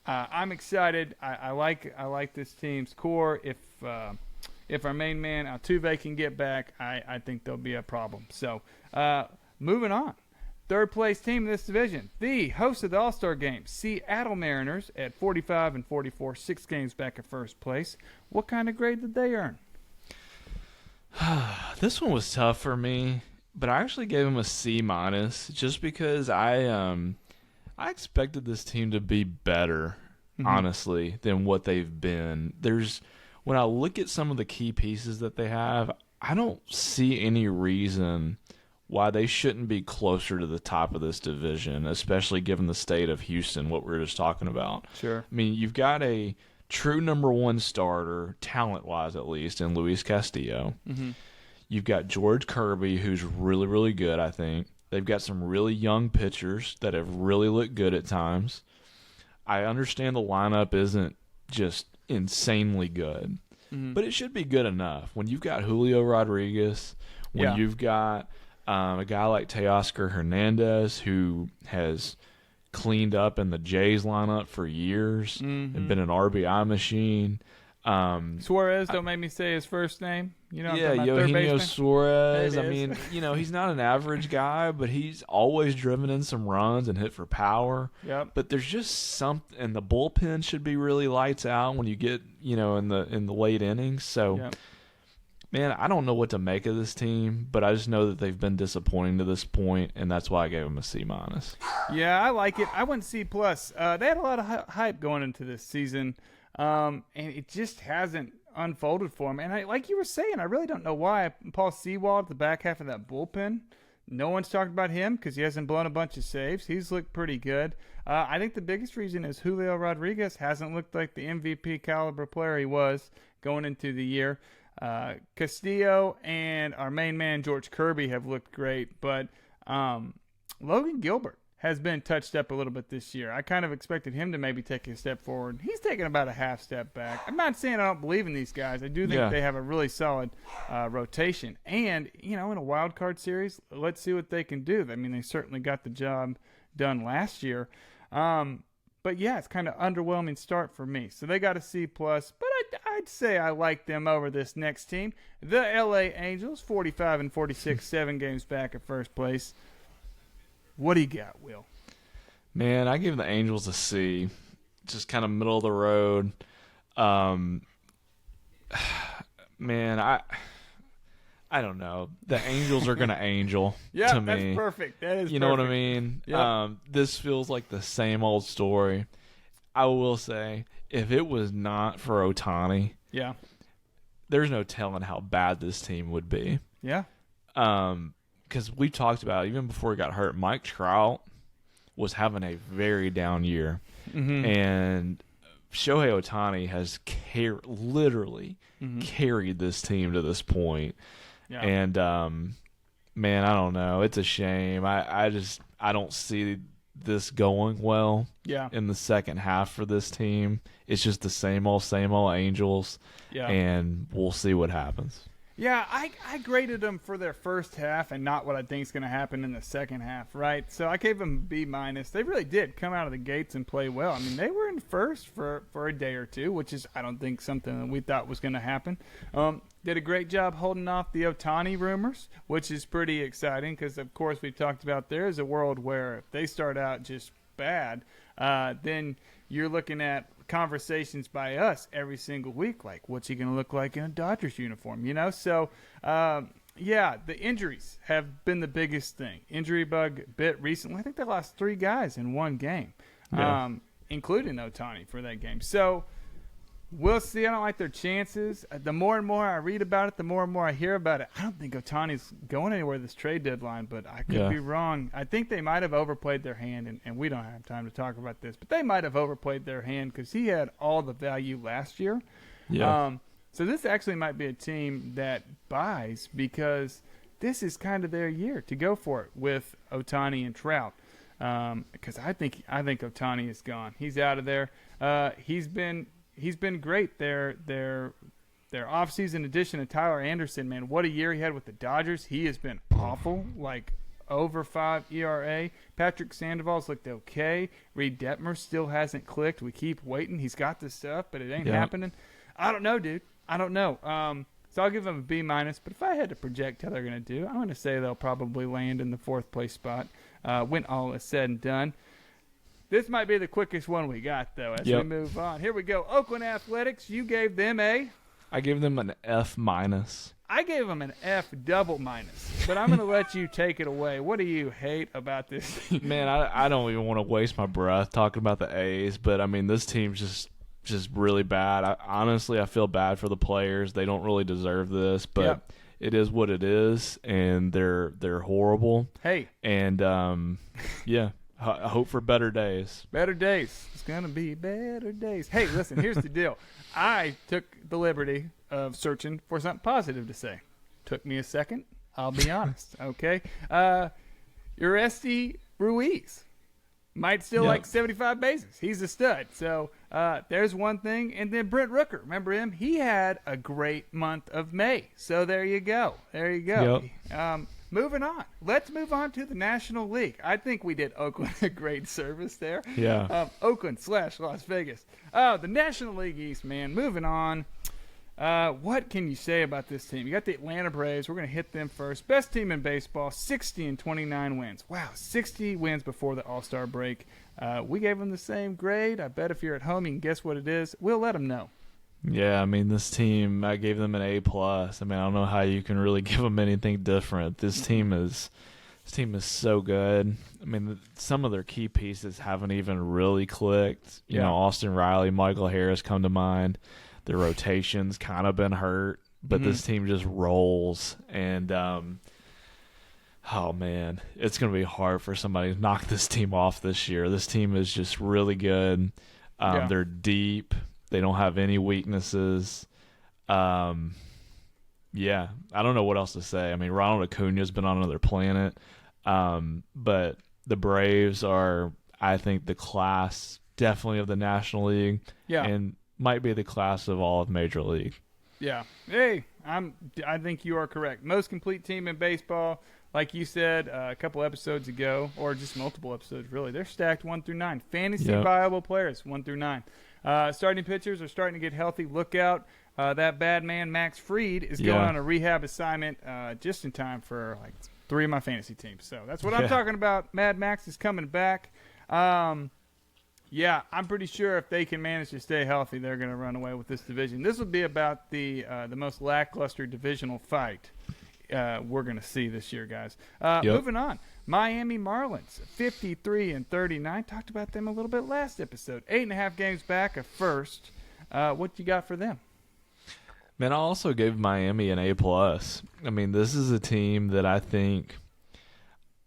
I'm excited. I like this team's core. If our main man Altuve can get back, I think there'll be a problem. So moving on. Third place team in this division, the host of the All-Star Game, Seattle Mariners at 45-44, 6 games back at first place. What kind of grade did they earn? This one was tough for me, but I actually gave them a C- just because I expected this team to be better, honestly, than what they've been. When I look at some of the key pieces that they have, I don't see any reason why they shouldn't be closer to the top of this division, especially given the state of Houston, what we were just talking about. Sure. I mean, you've got a true number one starter, talent-wise at least, in Luis Castillo. Mm-hmm. You've got George Kirby, who's really, really good, I think. They've got some really young pitchers that have really looked good at times. I understand the lineup isn't just insanely good, but it should be good enough. When you've got Julio Rodriguez, when you've got a guy like Teoscar Hernandez, who has cleaned up in the Jays lineup for years and been an RBI machine. Suarez, don't make me say his first name. Eugenio Suarez. I mean, he's not an average guy, but he's always driven in some runs and hit for power. Yep. But there's just something, and the bullpen should be really lights out when you get, in the late innings. So, man, I don't know what to make of this team, but I just know that they've been disappointing to this point, and that's why I gave them a C-. Yeah, I like it. I went C+. They had a lot of hype going into this season. and it just hasn't unfolded for him. And like you were saying, I really don't know why. Paul Sewald at the back half of that bullpen, no one's talked about him because he hasn't blown a bunch of saves. He's looked pretty good. I think the biggest reason is Julio Rodriguez hasn't looked like the MVP caliber player he was going into the year. Castillo and our main man George Kirby have looked great, but Logan Gilbert has been touched up a little bit this year. I kind of expected him to maybe take a step forward. He's taken about a half step back. I'm not saying I don't believe in these guys. I do think they have a really solid rotation. And, in a wild card series, let's see what they can do. I mean, they certainly got the job done last year. But, yeah, it's kind of underwhelming start for me. So they got a C+, but I'd say I like them over this next team. The LA Angels, 45-46, 7 games back at first place. What do you got, Will? Man, I give the Angels a C. Just kind of middle of the road. Man, I don't know. The Angels are going to angel to me. Yeah, that's perfect. That is You know what I mean? Yep. This feels like the same old story. I will say, if it was not for Ohtani, there's no telling how bad this team would be. Yeah. Because we talked about it, even before he got hurt, Mike Trout was having a very down year. Mm-hmm. And Shohei Ohtani has literally carried this team to this point. Yeah. And, man, I don't know. It's a shame. I don't see this going well in the second half for this team. It's just the same old Angels. Yeah. And we'll see what happens. Yeah, I graded them for their first half and not what I think is going to happen in the second half, right? So I gave them B-. They really did come out of the gates and play well. I mean, they were in first for a day or two, which is, I don't think, something that we thought was going to happen. Did a great job holding off the Ohtani rumors, which is pretty exciting because, of course, we've talked about there is a world where if they start out just bad, then you're looking at conversations by us every single week, like what's he going to look like in a Dodgers uniform, So, the injuries have been the biggest thing. Injury bug bit recently. I think they lost 3 guys in one game, including Ohtani for that game. So, we'll see. I don't like their chances. The more and more I read about it, the more and more I hear about it. I don't think Ohtani's going anywhere this trade deadline, but I could be wrong. I think they might have overplayed their hand, and we don't have time to talk about this, but they might have overplayed their hand because he had all the value last year. Yeah. So this actually might be a team that buys because this is kind of their year to go for it with Ohtani and Trout. Because I think Ohtani is gone. He's out of there. He's been great. Their offseason addition of Tyler Anderson, man, what a year he had with the Dodgers. He has been awful, like over 5 ERA. Patrick Sandoval's looked okay. Reed Detmer still hasn't clicked. We keep waiting. He's got the stuff, but it ain't happening. I don't know, dude. I don't know. So I'll give them a B-. But if I had to project how they're going to do, I'm going to say they'll probably land in the 4th place spot when all is said and done. This might be the quickest one we got, though, as we move on. Here we go. Oakland Athletics, you gave them a? I gave them an F-. I gave them an F double minus, but I'm going to let you take it away. What do you hate about this team? Man, I don't even want to waste my breath talking about the A's, but, I mean, this team's just really bad. Honestly, I feel bad for the players. They don't really deserve this, but it is what it is, and they're horrible. Hey. And, I hope for better days. Better days. It's going to be better days. Hey, listen, here's the deal. I took the liberty of searching for something positive to say. Took me a second. I'll be honest, okay? Uresti Ruiz might still like 75 bases. He's a stud. So there's one thing. And then Brent Rooker, remember him? He had a great month of May. So there you go. Yep. Moving on. Let's move on to the National League. I think we did Oakland a great service there. Yeah. Oakland/Las Vegas. The National League East, man. Moving on. What can you say about this team? You got the Atlanta Braves. We're going to hit them first. Best team in baseball, 60-29 wins. Wow, 60 wins before the All-Star break. We gave them the same grade. I bet if you're at home, you can guess what it is. We'll let them know. Yeah, I mean, this team, I gave them an A+. I mean, I don't know how you can really give them anything different. This team is This team is so good. I mean, some of their key pieces haven't even really clicked. You know, Austin Riley, Michael Harris come to mind. Their rotation's kind of been hurt, but this team just rolls. And, oh, man, it's going to be hard for somebody to knock this team off this year. This team is just really good. They're deep. They don't have any weaknesses. Yeah, I don't know what else to say. I mean, Ronald Acuna's been on another planet. But the Braves are, I think, the class definitely of the National League. Yeah. And might be the class of all of Major League. Yeah. Hey, I think you are correct. Most complete team in baseball. Like you said a couple episodes ago, or just multiple episodes, really. They're stacked 1 through 9. Fantasy viable players, 1 through 9. Starting pitchers are starting to get healthy. Look out. That bad man, Max Fried, is going on a rehab assignment just in time for like 3 of my fantasy teams. So that's what I'm talking about. Mad Max is coming back. I'm pretty sure if they can manage to stay healthy, they're going to run away with this division. This will be about the most lackluster divisional fight we're going to see this year, guys. Moving on. Miami Marlins, 53-39. Talked about them a little bit last episode. 8.5 games back of first. What you got for them? Man, I also gave Miami an A+. I mean, this is a team that I think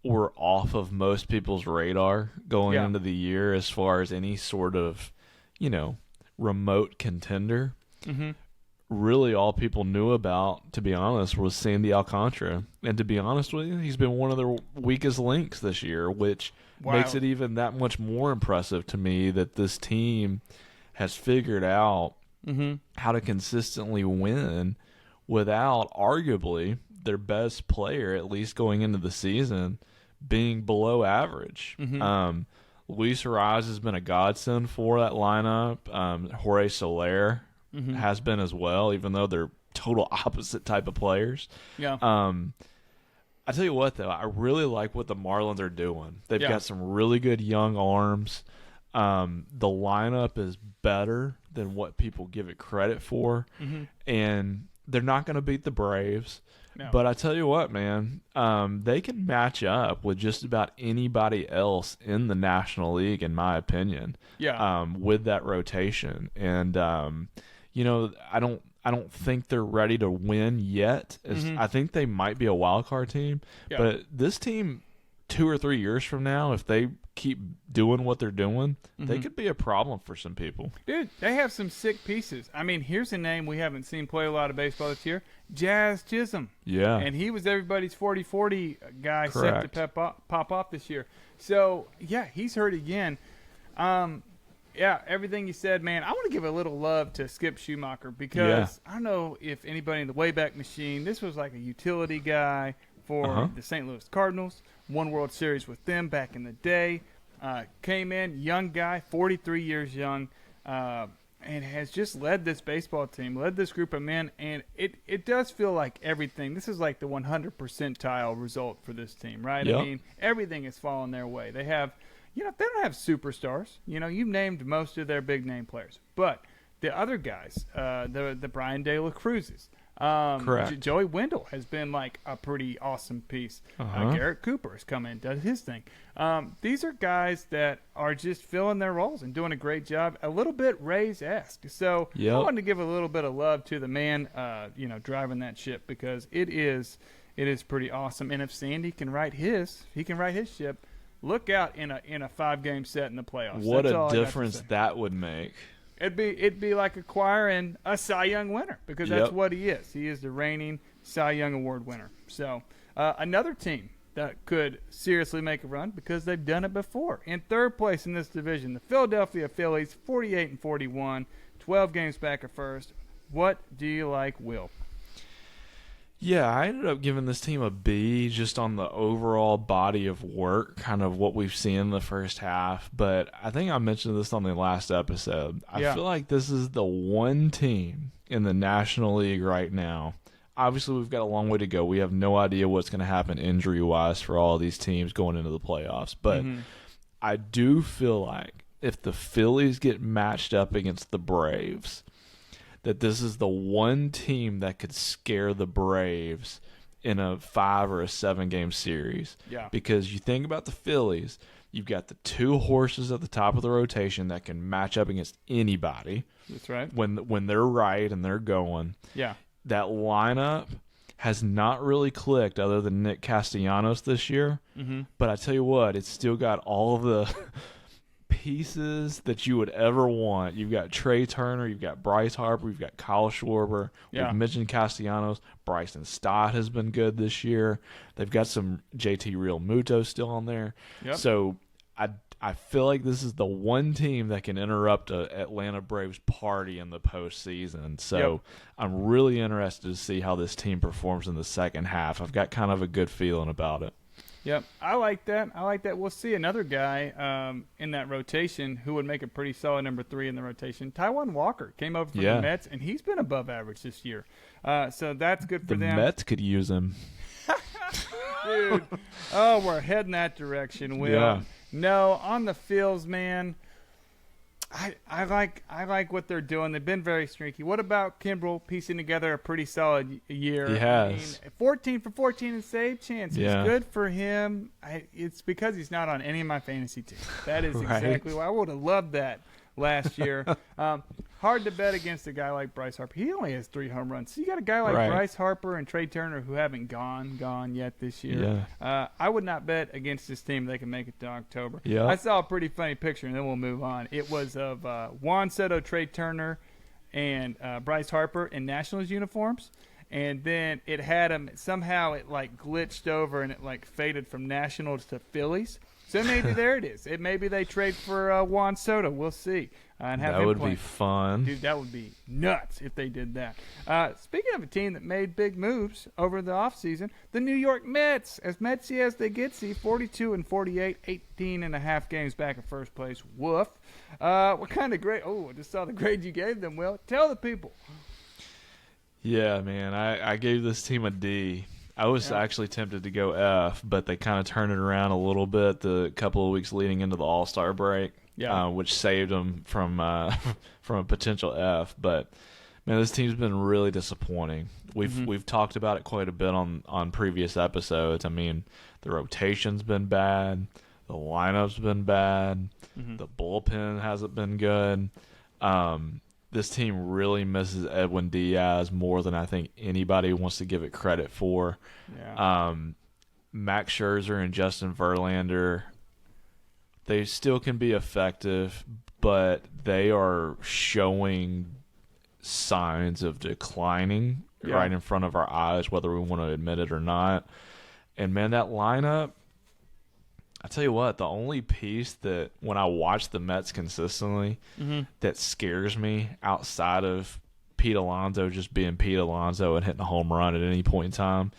were off of most people's radar going into the year as far as any sort of, remote contender. Mm-hmm. Really all people knew about, to be honest, was Sandy Alcantara. And to be honest with you, he's been one of their weakest links this year, which makes it even that much more impressive to me that this team has figured out how to consistently win without arguably their best player, at least going into the season, being below average. Luis Arraez has been a godsend for that lineup. Jorge Soler has been as well, even though they're total opposite type of players. Yeah. I tell you what, though, I really like what the Marlins are doing. They've got some really good young arms. The lineup is better than what people give it credit for, and they're not going to beat the Braves. No. But I tell you what, man, they can match up with just about anybody else in the National League, in my opinion. Yeah. With that rotation, and I don't think they're ready to win yet. I think they might be a wild card team, but this team, 2 or 3 years from now, if they keep doing what they're doing, they could be a problem for some people. Dude, they have some sick pieces. I mean, here's a name we haven't seen play a lot of baseball this year, Jazz Chisholm. Yeah. And he was everybody's 40-40 guy. Correct. Set to pop off this year. So, he's hurt again. Everything you said, man, I want to give a little love to Skip Schumacher because I don't know if anybody in the Wayback Machine, this was like a utility guy for the St. Louis Cardinals, won World Series with them back in the day, came in, young guy, 43 years young, and has just led this baseball team, led this group of men, and it does feel like everything, this is like the 100 percentile result for this team, right? Yep. I mean, everything is falling their way. They have, they don't have superstars. You've named most of their big name players, but the other guys, the Brian De La Cruzes, correct. Joey Wendell has been like a pretty awesome piece. Garrett Cooper has come in, does his thing. These are guys that are just filling their roles and doing a great job. A little bit Rays-esque. So I wanted to give a little bit of love to the man, driving that ship because it is pretty awesome. And if Sandy can right his ship. Look out in a 5-game set in the playoffs. What a difference that would make. It'd be like acquiring a Cy Young winner because that's what he is. He is the reigning Cy Young Award winner. So another team that could seriously make a run because they've done it before. In third place in this division, the Philadelphia Phillies, 48-41, 12 games back at first. What do you like, Will? Yeah, I ended up giving this team a B just on the overall body of work, kind of what we've seen in the first half. But I think I mentioned this on the last episode. I feel like this is the one team in the National League right now. Obviously, we've got a long way to go. We have no idea what's going to happen injury-wise for all these teams going into the playoffs. But I do feel like if the Phillies get matched up against the Braves, that this is the one team that could scare the Braves in a 5 or a 7 game series. Yeah. Because you think about the Phillies, you've got the 2 horses at the top of the rotation that can match up against anybody. That's right. When they're right and they're going. Yeah. That lineup has not really clicked other than Nick Castellanos this year. Mm-hmm. But I tell you what, it's still got all of the pieces that you would ever want. You've got Trey Turner, you've got Bryce Harper, you've got Kyle Schwarber. Yeah. We've mentioned Castellanos. Bryson Stott has been good this year. They've got some JT Realmuto still on there. Yep. So I feel like this is the one team that can interrupt a Atlanta Braves party in the postseason. So I'm really interested to see how this team performs in the second half. I've got kind of a good feeling about it. Yep, I like that. We'll see another guy in that rotation who would make a pretty solid number 3 in the rotation. Taijuan Walker came over from the Mets, and he's been above average this year. So that's good for them. The Mets could use him. Dude, oh, we're heading that direction, Will. Yeah. No, on the fields, man, I like what they're doing. They've been very streaky. What about Kimbrel piecing together a pretty solid year? He has. 14 for 14 in save chances. Yeah. Good for him. It's because he's not on any of my fantasy teams. That is Right. exactly why I would have loved that last year. Hard to bet against a guy like Bryce Harper. He only has 3 home runs. So you got a guy like Right. Bryce Harper and Trey Turner who haven't gone yet this year. Yeah. I would not bet against this team they can make it to October. Yeah. I saw a pretty funny picture, and then we'll move on. It was of Juan Soto, Trey Turner, and Bryce Harper in Nationals uniforms. And then it had them, somehow it like glitched over and it like faded from Nationals to Phillies. So maybe there it is. Maybe they trade for Juan Soto. We'll see. And have That him would play. be fun. Dude, that would be nuts if they did that. Speaking of a team that made big moves over the offseason, the New York Mets, as Metsy as they get, 42 and 48, 18 and a half games back in first place. Woof. What kind of grade? Oh, I just saw the grade you gave them, Will. Tell the people. Yeah, man, I gave this team a D. I was actually tempted to go F, but they kind of turned it around a little bit the couple of weeks leading into the All-Star break, which saved them from a potential F. But man, this team's been really disappointing. We've talked about it quite a bit on previous episodes. I mean, the rotation's been bad, the lineup's been bad, the bullpen hasn't been good. This team really misses Edwin Diaz more than I think anybody wants to give it credit for. Yeah. Max Scherzer and Justin Verlander, they still can be effective, but they are showing signs of declining right in front of our eyes, whether we want to admit it or not. And, man, that lineup, I tell you what, the only piece that when I watch the Mets consistently that scares me outside of Pete Alonso just being Pete Alonso and hitting a home run at any point in time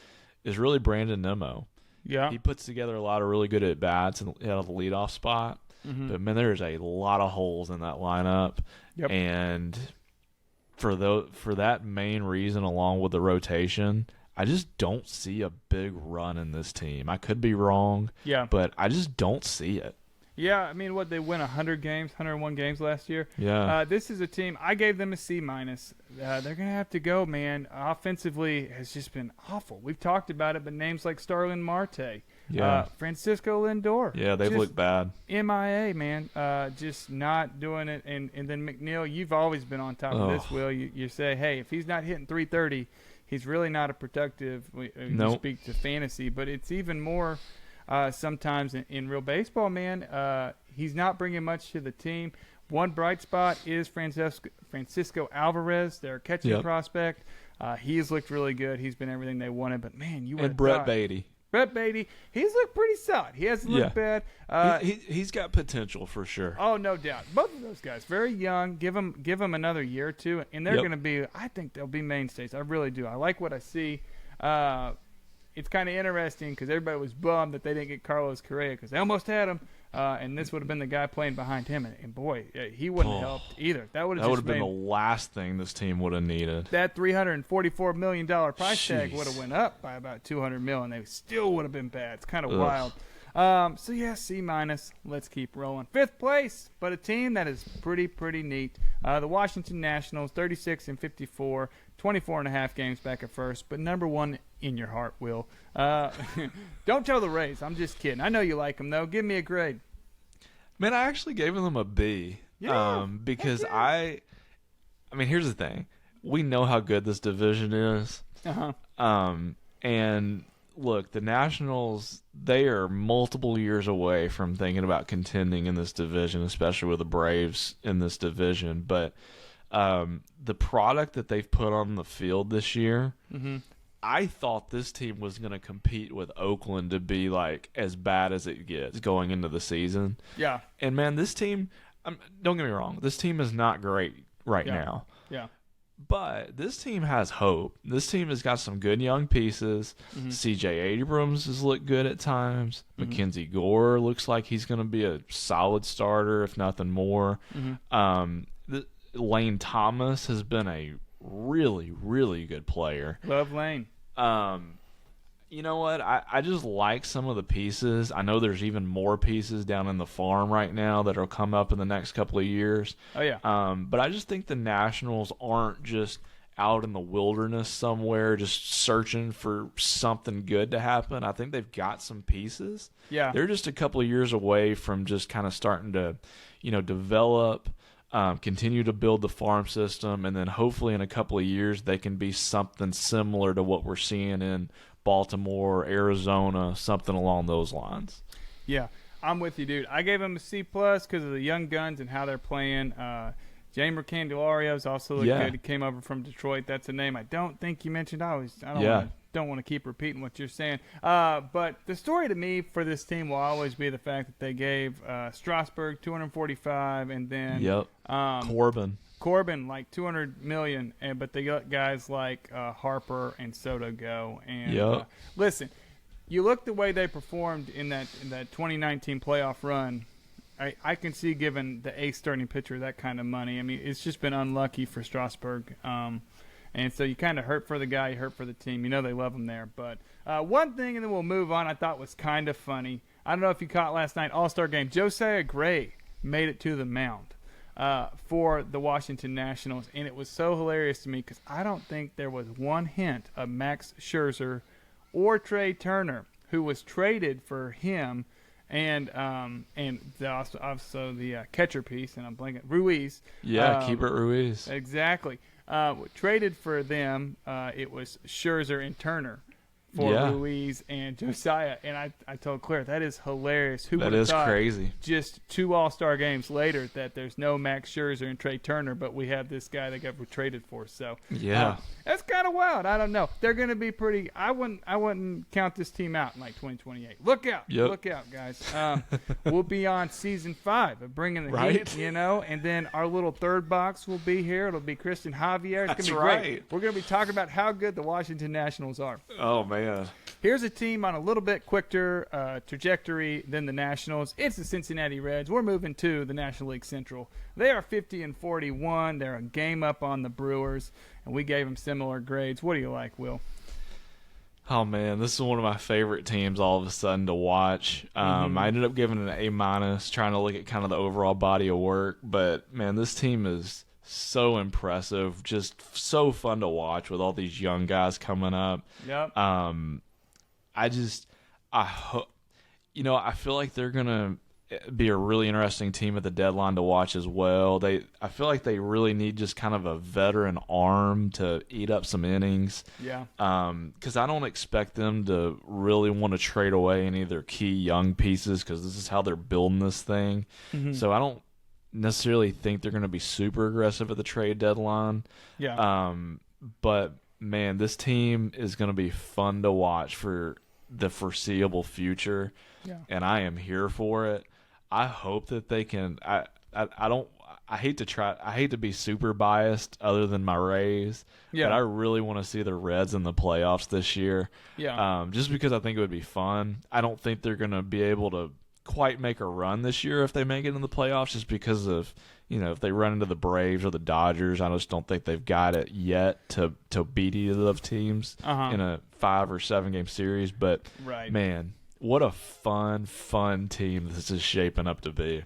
is really Brandon Nimmo. Yeah. He puts together a lot of really good at-bats out of the leadoff spot. But, man, there's a lot of holes in that lineup. Yep. And for that main reason, along with the rotation, I just don't see a big run in this team. I could be wrong, but I just don't see it. Yeah, I mean, they win 101 games last year? Yeah. This is a team, I gave them a C-. They're going to have to go, man. Offensively has just been awful. We've talked about it, but names like Starlin Marte, Francisco Lindor. Yeah, they've looked bad. MIA, man. Just not doing it. And then McNeil, you've always been on top of this, Will. You say, hey, if he's not hitting 330, he's really not a productive. You speak to fantasy, but it's even more sometimes in real baseball, man. He's not bringing much to the team. One bright spot is Francisco Alvarez, their catching prospect. He's looked really good. He's been everything they wanted. But, man, you would And Brett Beatty. Brett Beatty, he's looked pretty solid. He hasn't looked bad. He's got potential for sure. Oh, no doubt. Both of those guys, very young. Give them another year or two, and they're going to be. I think they'll be mainstays. I really do. I like what I see. It's kind of interesting because everybody was bummed that they didn't get Carlos Correa because they almost had him, and this would have been the guy playing behind him. And boy, he wouldn't have helped either. That would have been the last thing this team would have needed. That $344 million price tag would have went up by about $200 million. They still would have been bad. It's kind of wild. C-. Let's keep rolling. 5th place, but a team that is pretty neat. The Washington Nationals, 36 and 54, 24 and a half games back at first, but number 1 in your heart, Will. Don't tell the Rays. I'm just kidding. I know you like them, though. Give me a grade. Man, I actually gave them a B. Yeah, because I mean, here's the thing. We know how good this division is. And look, the Nationals, they are multiple years away from thinking about contending in this division, especially with the Braves in this division. But the product that they've put on the field this year, I thought this team was going to compete with Oakland to be like as bad as it gets going into the season. Yeah. And man, this team, don't get me wrong, this team is not great right now. Yeah. But this team has hope. This team has got some good young pieces. C.J. Abrams has looked good at times. Mackenzie Gore looks like he's going to be a solid starter, if nothing more. Lane Thomas has been a really, really good player. Love Lane. You know what? I just like some of the pieces. I know there's even more pieces down in the farm right now that will come up in the next couple of years. Oh, yeah. But I just think the Nationals aren't just out in the wilderness somewhere just searching for something good to happen. I think they've got some pieces. Yeah. They're just a couple of years away from just kind of starting to, develop, continue to build the farm system, and then hopefully in a couple of years they can be something similar to what we're seeing in Baltimore, Arizona, something along those lines. Yeah, I'm with you, dude. I gave them a C+ because of the young guns and how they're playing. Jeimer Candelario's also looked good. He came over from Detroit. That's a name I don't think you mentioned. Don't want to keep repeating what you're saying. But the story to me for this team will always be the fact that they gave Strasburg $245 and then Corbin like $200 million, but they let guys like Harper and Soto go. And listen, you look the way they performed in that 2019 playoff run. I can see giving the ace starting pitcher that kind of money. I mean, it's just been unlucky for Strasburg. And so you kind of hurt for the guy, you hurt for the team. You know they love him there. But one thing, and then we'll move on, I thought was kind of funny. I don't know if you caught last night, All-Star game. Josiah Gray made it to the mound for the Washington Nationals. And it was so hilarious to me because I don't think there was one hint of Max Scherzer or Trey Turner, who was traded for him, and also the catcher piece, and I'm blanking, Ruiz. Yeah, Keibert Ruiz. Exactly. Traded for them, it was Scherzer and Turner for Ruiz and Josiah. And I told Claire, that is hilarious. Who would have thought crazy. Just 2 All-Star games later that there's no Max Scherzer and Trey Turner, but we have this guy that got traded for. So that's kind of wild. I don't know. They're going to be pretty. I wouldn't count this team out in like 2028. Look out. Look out, guys. We'll be on season 5 of Bringing the Heat, and then our little third box will be here. It'll be Christian Javier. It's going to be great. We're going to be talking about how good the Washington Nationals are. Oh, man. Here's a team on a little bit quicker trajectory than the Nationals. It's the Cincinnati Reds. We're moving to the National League Central. They are 50-41. They're a game up on the Brewers, and we gave them similar grades. What do you like, Will? Oh, man, this is one of my favorite teams all of a sudden to watch. I ended up giving it an A-, trying to look at kind of the overall body of work. But, man, this team is so impressive, just so fun to watch with all these young guys coming up. Yep. I feel like they're gonna be a really interesting team at the deadline to watch as well. I feel like they really need just kind of a veteran arm to eat up some innings. Yeah. Because I don't expect them to really want to trade away any of their key young pieces because this is how they're building this thing. So I don't necessarily think they're going to be super aggressive at the trade deadline. Yeah. But man, this team is going to be fun to watch for the foreseeable future. Yeah. And I am here for it. I hope that they can. I hate to be super biased other than my Rays. Yeah. But I really want to see the Reds in the playoffs this year. Yeah. Just because I think it would be fun. I don't think they're going to be able to quite make a run this year if they make it in the playoffs, just because of, if they run into the Braves or the Dodgers. I just don't think they've got it yet to beat either of those teams in a 5 or 7 game series. But man, what a fun team this is shaping up to be.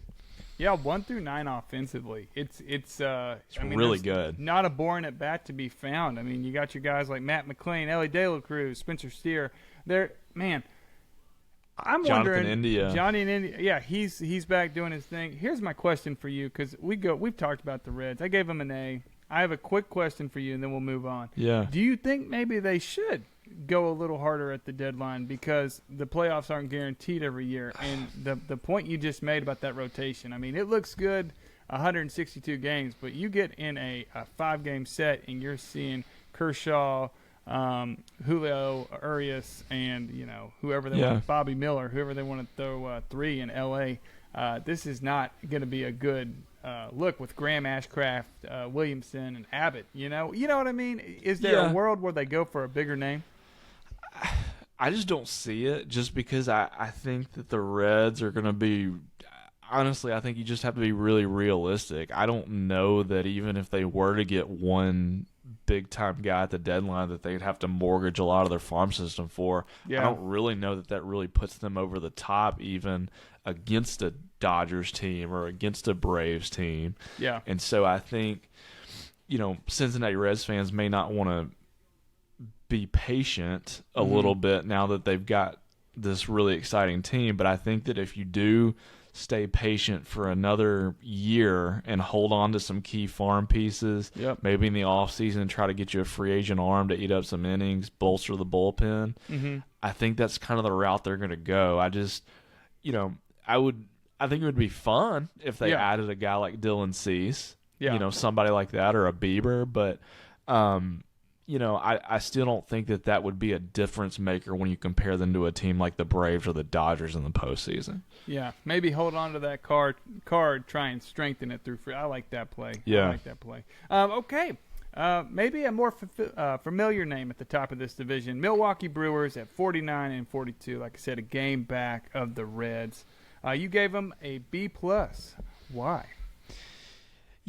Yeah, 1-9 offensively. It's really good. Not a boring at bat to be found. I mean, you got your guys like Matt McLean, Ellie De La Cruz, Spencer Steer. I'm Jonathan wondering, India. Johnny in India. Yeah, he's back doing his thing. Here's my question for you, because we've talked about the Reds. I gave them an A. I have a quick question for you, and then we'll move on. Yeah. Do you think maybe they should go a little harder at the deadline, because the playoffs aren't guaranteed every year? And the point you just made about that rotation, I mean, it looks good, 162 games, but you get in a 5-game set and you're seeing Kershaw, Julio Urias, and whoever they want, Bobby Miller, whoever they want to throw 3 in LA. This is not going to be a good look with Graham Ashcraft, Williamson, and Abbott. You know what I mean? Is there a world where they go for a bigger name? I just don't see it, just because I think that the Reds are going to be – honestly, I think you just have to be really realistic. I don't know that even if they were to get one big-time guy at the deadline that they'd have to mortgage a lot of their farm system for. Yeah. I don't really know that really puts them over the top even against a Dodgers team or against a Braves team. Yeah. And so I think, Cincinnati Reds fans may not want to be patient a little bit now that they've got this really exciting team. But I think that if you do stay patient for another year and hold on to some key farm pieces, maybe in the offseason try to get you a free agent arm to eat up some innings, bolster the bullpen, I think that's kind of the route they're going to go. I just, I think it would be fun if they added a guy like Dylan Cease, somebody like that, or a Bieber, but I still don't think that would be a difference maker when you compare them to a team like the Braves or the Dodgers in the postseason. Yeah, maybe hold on to that card, try and strengthen it through free. I like that play. Yeah. I like that play. Okay. Maybe a more familiar name at the top of this division. Milwaukee Brewers at 49-42. Like I said, a game back of the Reds. You gave them a B+. Why?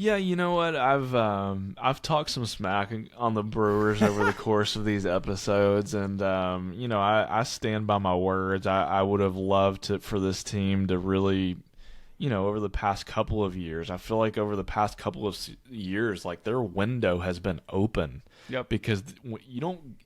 Yeah, you know what? I've talked some smack on the Brewers over the course of these episodes, and I stand by my words. I would have loved for this team to really, over the past couple of years. I feel like over the past couple of years, like their window has been open. Yep. Because you don't.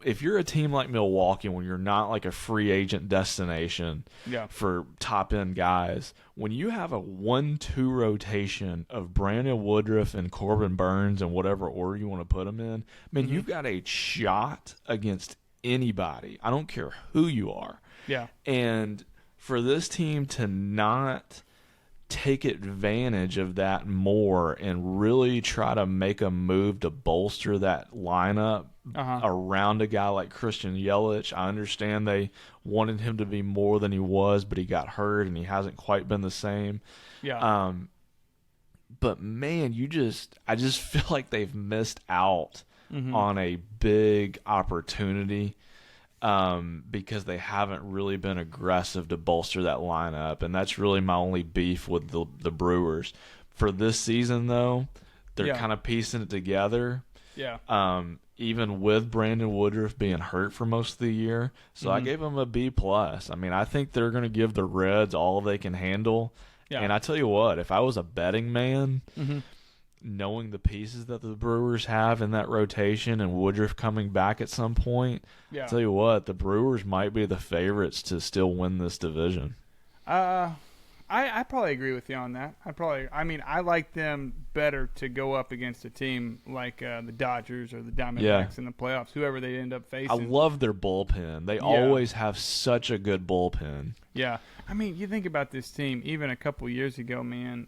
If you're a team like Milwaukee, when you're not like a free agent destination for top end guys, when you have a 1-2 rotation of Brandon Woodruff and Corbin Burns in whatever order you want to put them in, you've got a shot against anybody. I don't care who you are. Yeah. And for this team to not take advantage of that more and really try to make a move to bolster that lineup around a guy like Christian Yelich. I understand they wanted him to be more than he was, but he got hurt and he hasn't quite been the same. Yeah. But man, I just feel like they've missed out on a big opportunity. Because they haven't really been aggressive to bolster that lineup. And that's really my only beef with the Brewers. For this season, though, they're kind of piecing it together. Yeah. Even with Brandon Woodruff being hurt for most of the year. So I gave them a B+. I mean, I think they're going to give the Reds all they can handle. Yeah. And I tell you what, if I was a betting man, knowing the pieces that the Brewers have in that rotation and Woodruff coming back at some point, I tell you what, the Brewers might be the favorites to still win this division. I probably agree with you on that. I like them better to go up against a team like the Dodgers or the Diamondbacks in the playoffs, whoever they end up facing. I love their bullpen. They always have such a good bullpen. Yeah. I mean, you think about this team, even a couple years ago, man,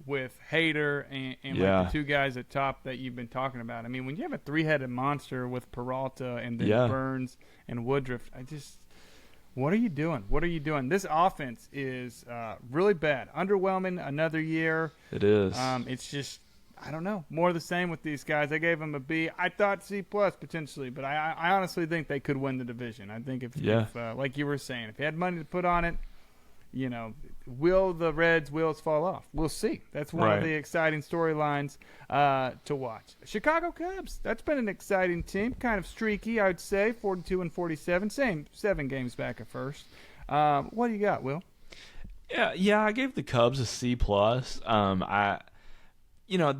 with Hader and like the two guys at top that you've been talking about. I mean, when you have a three-headed monster with Peralta and then Burns and Woodruff, what are you doing? What are you doing? This offense is really bad. Underwhelming another year. It is. It's just, I don't know, more of the same with these guys. I gave them a B. I thought C+ potentially, but I honestly think they could win the division. I think if like you were saying, if you had money to put on it, will the Reds' wheels fall off? We'll see. That's one of the exciting storylines to watch. Chicago Cubs. That's been an exciting team. Kind of streaky, I would say. 42-47. Same 7 games back at first. What do you got, Will? Yeah, I gave the Cubs a C plus. You know,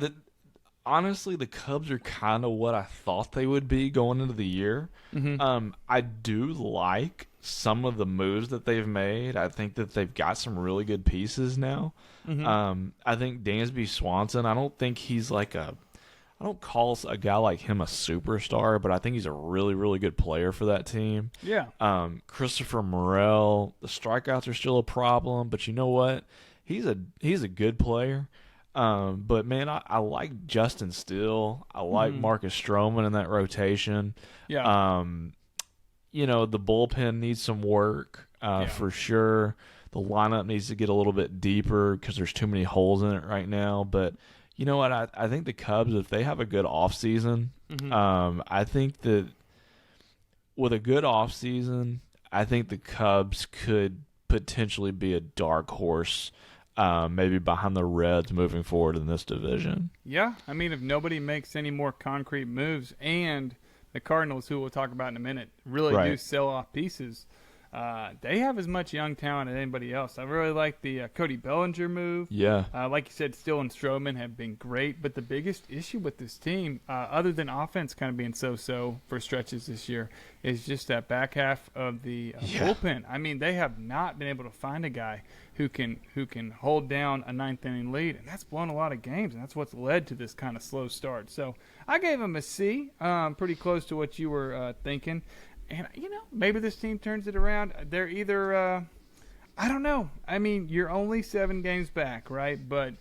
honestly, the Cubs are kind of what I thought they would be going into the year. I do like some of the moves that they've made. I think that they've got some really good pieces now. I think Dansby Swanson, I don't think he's like I don't call a guy like him a superstar, but I think he's a really, really good player for that team. Yeah. Christopher Morel, the strikeouts are still a problem, but you know what? He's a good player. But man, I like Justin Steele. I like Marcus Stroman in that rotation. Yeah. You know, the bullpen needs some work for sure. The lineup needs to get a little bit deeper because there's too many holes in it right now. But you know what? I think the Cubs, if they have a good offseason, I think that with a good offseason, I think the Cubs could potentially be a dark horse, maybe behind the Reds moving forward in this division. Yeah, I mean, if nobody makes any more concrete moves, and the Cardinals, who we'll talk about in a minute, really do sell off pieces, they have as much young talent as anybody else. I really like the Cody Bellinger move. Yeah. Like you said, Steele and Stroman have been great, but the biggest issue with this team, other than offense kind of being so-so for stretches this year, is just that back half of the bullpen. I mean, they have not been able to find a guy who can hold down a ninth inning lead, and that's blown a lot of games, and that's what's led to this kind of slow start. So I gave them a C, pretty close to what you were thinking. And, you know, maybe this team turns it around. They're either, I don't know. I mean, you're only 7 games back, right? But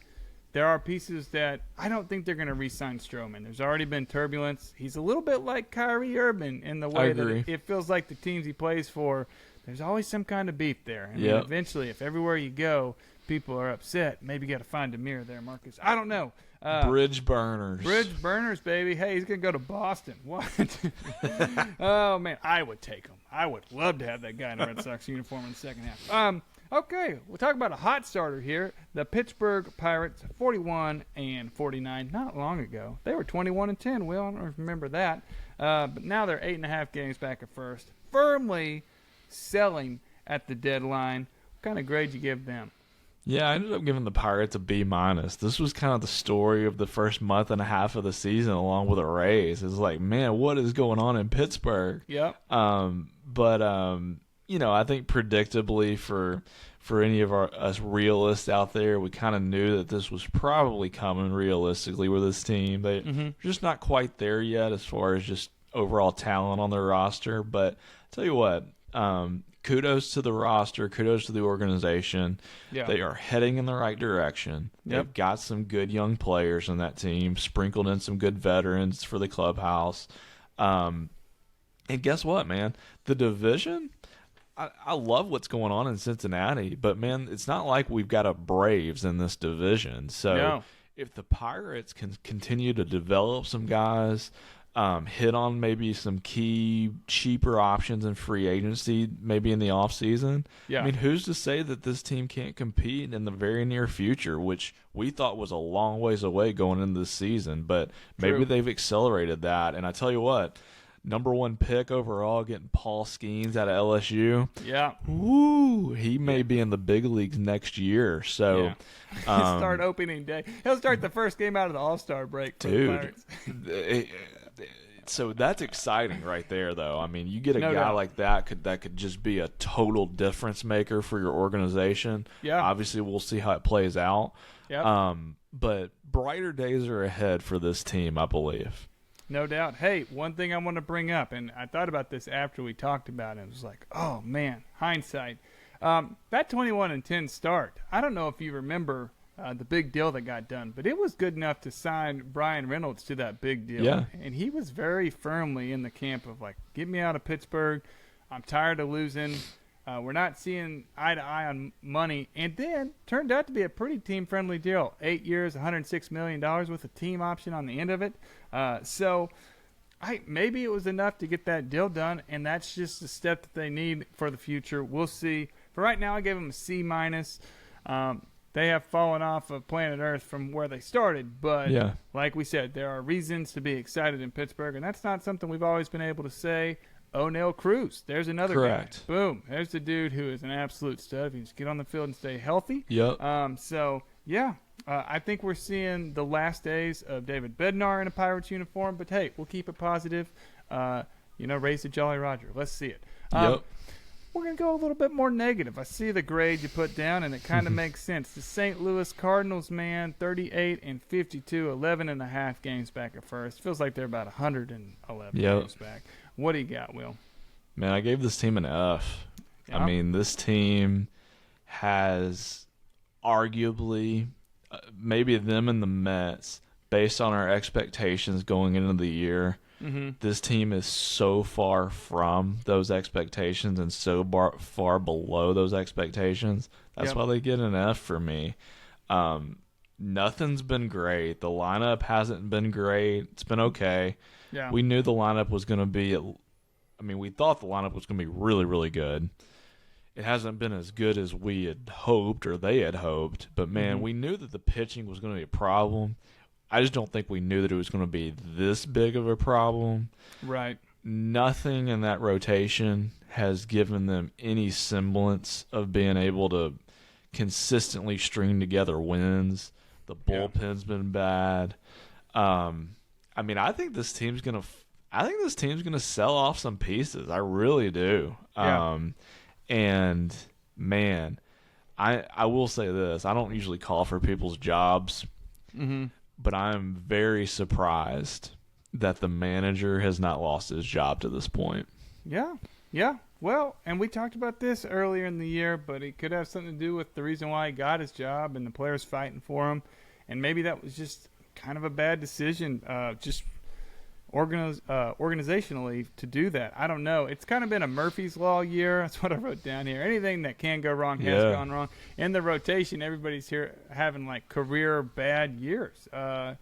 there are pieces that I don't think they're going to re-sign Stroman. There's already been turbulence. He's a little bit like Kyrie Irving in the way that it feels like the teams he plays for, there's always some kind of beef there. And then eventually, if everywhere you go, people are upset, maybe you got to find a mirror there, Marcus. I don't know. Bridge burners. Bridge burners, baby. Hey, he's going to go to Boston. What? Oh, man. I would take him. I would love to have that guy in a Red Sox uniform in the second half. Okay, we'll talk about a hot starter here. The Pittsburgh Pirates, 41-49. Not long ago, they were 21-10. Will, I don't remember that. But now they're 8.5 games back at first. Firmly selling at the deadline. What kind of grade you give them? Yeah, I ended up giving the Pirates a B-. This was kind of the story of the first month and a half of the season, along with the Rays. It's like, man, what is going on in Pittsburgh? Yep. But you know, I think predictably for any of us realists out there, we kind of knew that this was probably coming realistically with this team. They're just not quite there yet as far as just overall talent on their roster. But I'll tell you what, kudos to the roster, kudos to the organization. Yeah. They are heading in the right direction. They've got some good young players in that team, sprinkled in some good veterans for the clubhouse. And guess what, man? The division, I love what's going on in Cincinnati, but, man, it's not like we've got a Braves in this division. So if the Pirates can continue to develop some guys, hit on maybe some key cheaper options in free agency, maybe in the offseason. Yeah. I mean, who's to say that this team can't compete in the very near future, which we thought was a long ways away going into the season, but maybe they've accelerated that. And I tell you what, number 1 pick overall, getting Paul Skeens out of LSU. Yeah. Woo! He may be in the big leagues next year. So, start opening day. He'll start the first game out of the All-Star break for the Pirates. So that's exciting right there, though. I mean, you get a guy like that could just be a total difference maker for your organization. Yeah. Obviously, we'll see how it plays out. Yeah. But brighter days are ahead for this team, I believe. No doubt. Hey, one thing I want to bring up, and I thought about this after we talked about it. It was like, oh, man, hindsight. That 21-10 start, I don't know if you remember the big deal that got done, but it was good enough to sign Brian Reynolds to that big deal. Yeah. And he was very firmly in the camp of, like, get me out of Pittsburgh. I'm tired of losing. We're not seeing eye to eye on money. And then turned out to be a pretty team-friendly deal. 8 years, $106 million with a team option on the end of it. So maybe it was enough to get that deal done, and that's just the step that they need for the future. We'll see. For right now, I gave them a C-. They have fallen off of planet Earth from where they started, but like we said, there are reasons to be excited in Pittsburgh, and that's not something we've always been able to say O'Neal Cruz. There's another Correct. guy. Boom. There's the dude who is an absolute stud. If you just get on the field and stay healthy. Yep. I think we're seeing the last days of David Bednar in a Pirates uniform. But, hey, we'll keep it positive. Raise the Jolly Roger. Let's see it. Yep. We're going to go a little bit more negative. I see the grade you put down, and it kind of makes sense. The St. Louis Cardinals, man, 38-52, 11 and a half games back at first. Feels like they're about 111 games back. What do you got, Will? Man, I gave this team an F. Yeah. I mean, this team has arguably, maybe them and the Mets, based on our expectations going into the year, this team is so far from those expectations and so far below those expectations. That's why they get an F for me. Nothing's been great. The lineup hasn't been great. It's been okay. Yeah. We knew the lineup was going to be we thought the lineup was going to be really, really good. It hasn't been as good as we had hoped or they had hoped. But, man, we knew that the pitching was going to be a problem. I just don't think we knew that it was going to be this big of a problem. Right. Nothing in that rotation has given them any semblance of being able to consistently string together wins. The bullpen's been bad. I think this team's going to sell off some pieces. I really do. Yeah. And, man, I will say this. I don't usually call for people's jobs. But I'm very surprised that the manager has not lost his job to this point. Yeah. Well, and we talked about this earlier in the year, but it could have something to do with the reason why he got his job and the players fighting for him. And maybe that was just kind of a bad decision, organizationally to do that. I don't know. It's kind of been a Murphy's Law year. That's what I wrote down here. Anything that can go wrong has gone wrong. In the rotation, everybody's here having like career bad years. I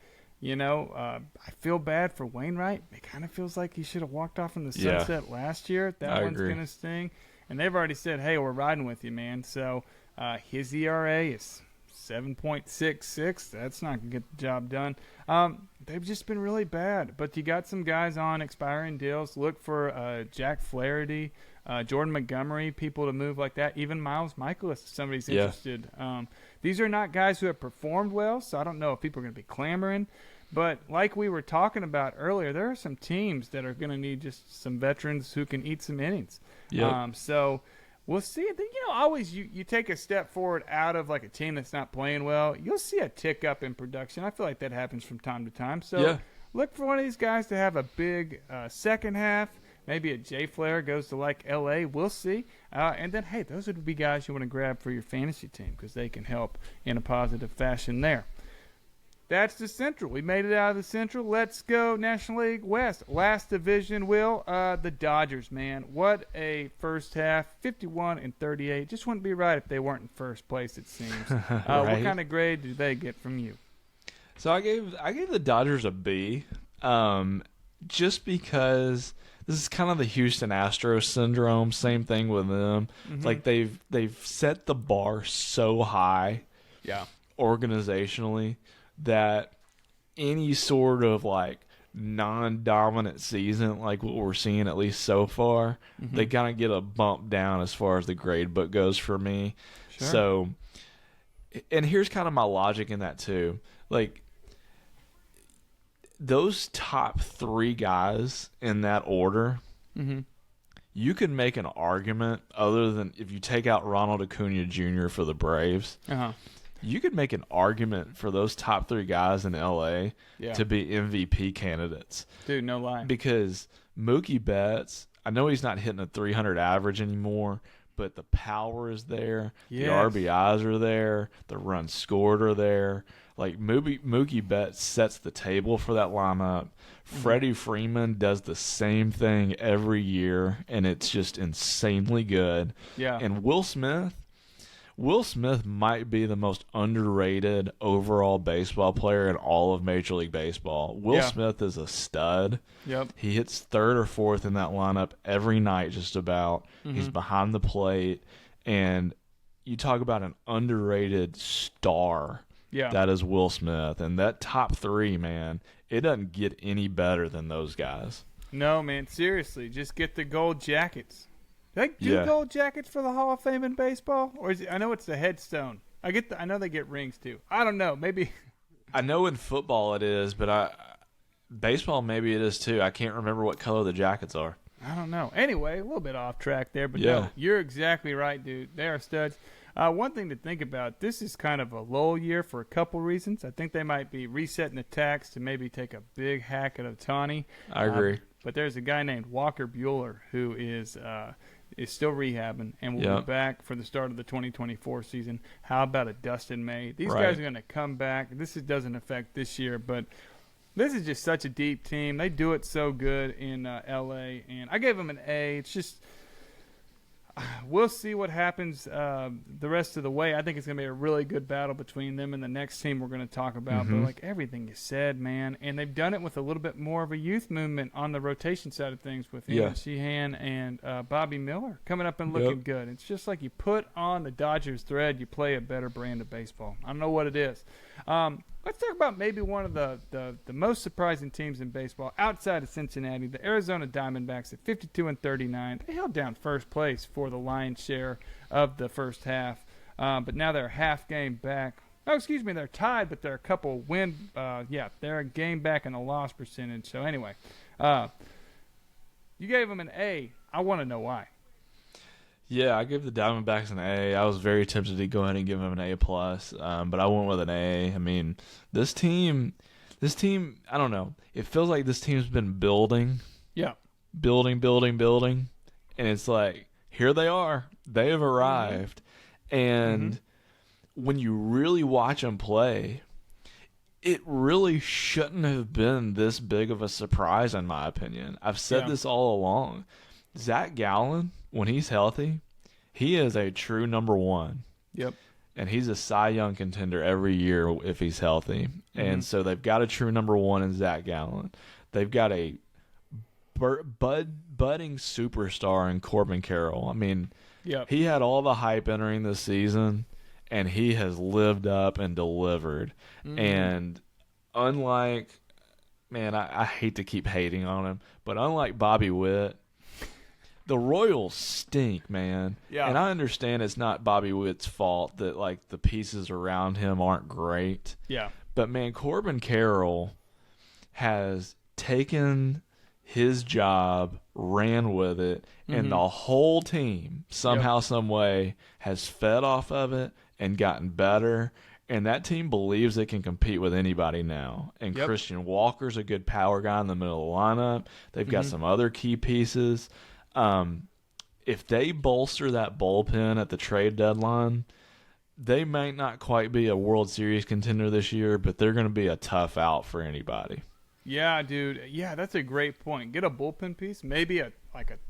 feel bad for Wainwright. It kind of feels like he should have walked off in the sunset last year. That one's going to sting. And they've already said, hey, we're riding with you, man. So his ERA is 7.66. That's not going to get the job done. They've just been really bad. But you got some guys on expiring deals. Look for Jack Flaherty, Jordan Montgomery, people to move like that. Even Miles Michaelis, if somebody's interested. These are not guys who have performed well, so I don't know if people are going to be clamoring. But like we were talking about earlier, there are some teams that are going to need just some veterans who can eat some innings. Yep. So we'll see. Always you take a step forward out of like a team that's not playing well, you'll see a tick up in production. I feel like that happens from time to time. So look for one of these guys to have a big second half. Maybe a Jay Flair goes to like L.A. We'll see. And then, hey, those would be guys you want to grab for your fantasy team because they can help in a positive fashion there. That's the Central. We made it out of the Central. Let's go National League West. Last division, Will. The Dodgers, man. What a first half. 51-38. Just wouldn't be right if they weren't in first place, it seems. Right. What kind of grade do they get from you? So I gave the Dodgers a B, just because this is kind of the Houston Astros syndrome. Same thing with them. Like they've set the bar so high, organizationally, that any sort of like non-dominant season like what we're seeing at least so far, they kind of get a bump down as far as the grade book goes for me. Sure. So, and here's kind of my logic in that too. Like those top three guys in that order, you could make an argument other than if you take out Ronald Acuna Jr. for the Braves. You could make an argument for those top three guys in L.A. to be MVP candidates. Dude, no lie. Because Mookie Betts, I know he's not hitting a 300 average anymore, but the power is there. Yes. The RBIs are there. The runs scored are there. Like, Mookie Betts sets the table for that lineup. Freddie Freeman does the same thing every year, and it's just insanely good. Yeah. And Will Smith might be the most underrated overall baseball player in all of Major League Baseball. Will Smith is a stud. Yep. He hits third or fourth in that lineup every night just about. He's behind the plate. And you talk about an underrated star. Yeah. That is Will Smith. And that top three, man, it doesn't get any better than those guys. No, man, seriously, just get the gold jackets. Do they do gold jackets for the Hall of Fame in baseball, or is it, I know it's the headstone. I know they get rings too. I don't know. Maybe. I know in football it is, but baseball maybe it is too. I can't remember what color the jackets are. I don't know. Anyway, a little bit off track there, but no, you're exactly right, dude. They are studs. One thing to think about, this is kind of a lull year for a couple reasons. I think they might be resetting the tax to maybe take a big hack at Ohtani. I agree. But there's a guy named Walker Buehler who is still rehabbing and will be back for the start of the 2024 season. How about a Dustin May? These guys are going to come back. This doesn't affect this year, but this is just such a deep team. They do it so good in L.A., and I gave them an A. It's just we'll see what happens the rest of the way. I think it's going to be a really good battle between them and the next team we're going to talk about. But like everything you said, man, and they've done it with a little bit more of a youth movement on the rotation side of things with Ian Sheehan and Bobby Miller coming up and looking good. It's just like you put on the Dodgers thread, you play a better brand of baseball. I don't know what it is. Let's talk about maybe one of the most surprising teams in baseball outside of Cincinnati, the Arizona Diamondbacks at 52-39. They held down first place for the lion's share of the first half, but now they're a half game back. Oh, excuse me, they're tied, but they're a couple win. They're a game back in the loss percentage. So anyway, you gave them an A. I want to know why. Yeah, I gave the Diamondbacks an A. I was very tempted to go ahead and give them an A+, but I went with an A. I mean, this team, I don't know. It feels like this team's been building. Yeah. Building. And it's like, here they are. They have arrived. And when you really watch them play, it really shouldn't have been this big of a surprise, in my opinion. I've said this all along. Zach Gallen, when he's healthy, he is a true number one. Yep. And he's a Cy Young contender every year if he's healthy. And so they've got a true number one in Zach Gallen. They've got a budding superstar in Corbin Carroll. I mean, he had all the hype entering this season, and he has lived up and delivered. And unlike, man, I hate to keep hating on him, but unlike Bobby Witt, the Royals stink, man. Yeah. And I understand it's not Bobby Witt's fault that, like, the pieces around him aren't great. Yeah. But, man, Corbin Carroll has taken his job, ran with it, and the whole team, somehow, some way, has fed off of it and gotten better. And that team believes it can compete with anybody now. And Christian Walker's a good power guy in the middle of the lineup. They've got some other key pieces. If they bolster that bullpen at the trade deadline, they might not quite be a World Series contender this year, but they're going to be a tough out for anybody. Yeah, dude. Yeah, that's a great point. Get a bullpen piece, maybe a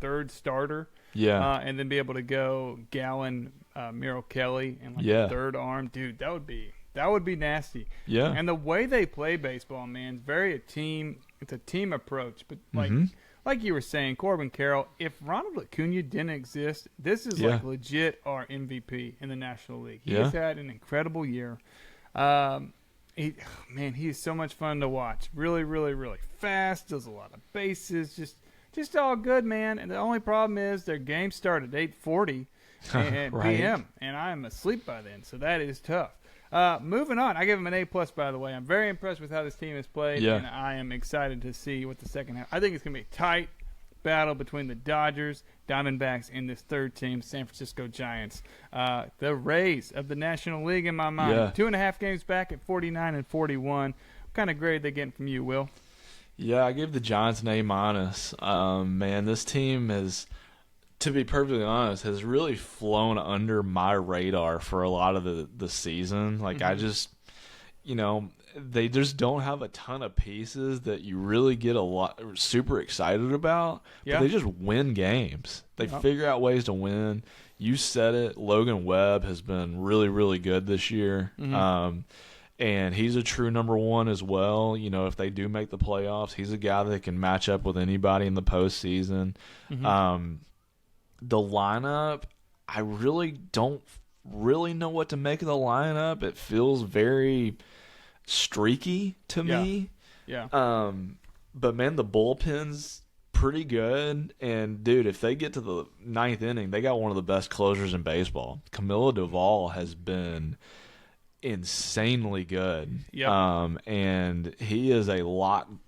third starter. Yeah. And then be able to go Gallen, Merrill Kelly, and a third arm. Dude, that would be nasty. Yeah. And the way they play baseball, man, it's a team approach. But like you were saying, Corbin Carroll, if Ronald Acuna didn't exist, this is like legit our MVP in the National League. He has had an incredible year. He is so much fun to watch. Really, really, really fast. Does a lot of bases. Just all good, man. And the only problem is their games start at 8:40 p.m. and I'm asleep by then, so that is tough. Moving on, I give him an A+, by the way. I'm very impressed with how this team has played, and I am excited to see what the second half. I think it's going to be a tight battle between the Dodgers, Diamondbacks, and this third team, San Francisco Giants. The Rays of the National League in my mind. 2.5 games back at 49-41. What kind of grade are they getting from you, Will? Yeah, I gave the Giants an A-. Man, this team has, to be perfectly honest, has really flown under my radar for a lot of the season. Like, I just, they just don't have a ton of pieces that you really get super excited about. But they just win games. They figure out ways to win. You said it. Logan Webb has been really, really good this year. And he's a true number one as well. If they do make the playoffs, he's a guy that can match up with anybody in the postseason. The lineup, I really don't really know what to make of the lineup. It feels very streaky to me. Yeah. But man, the bullpen's pretty good. And, dude, if they get to the ninth inning, they got one of the best closers in baseball. Camilo Doval has been insanely good. Yep. And he is a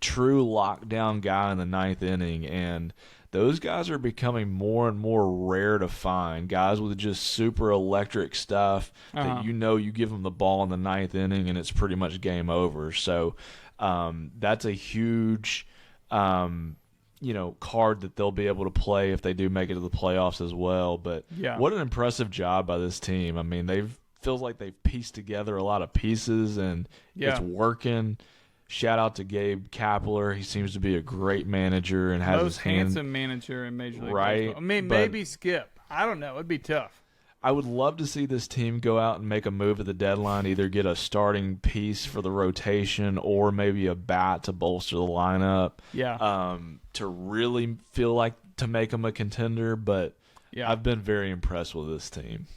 true lockdown guy in the ninth inning. And those guys are becoming more and more rare to find. Guys with just super electric stuff that you give them the ball in the ninth inning and it's pretty much game over. So that's a huge card that they'll be able to play if they do make it to the playoffs as well. But what an impressive job by this team. I mean, feels like they've pieced together a lot of pieces and it's working. Shout out to Gabe Kapler. He seems to be a great manager and has his hand. Handsome manager in Major League right, Baseball. I mean, maybe Skip. I don't know. It'd be tough. I would love to see this team go out and make a move at the deadline, either get a starting piece for the rotation or maybe a bat to bolster the lineup. Yeah. To really feel like to make them a contender. But I've been very impressed with this team.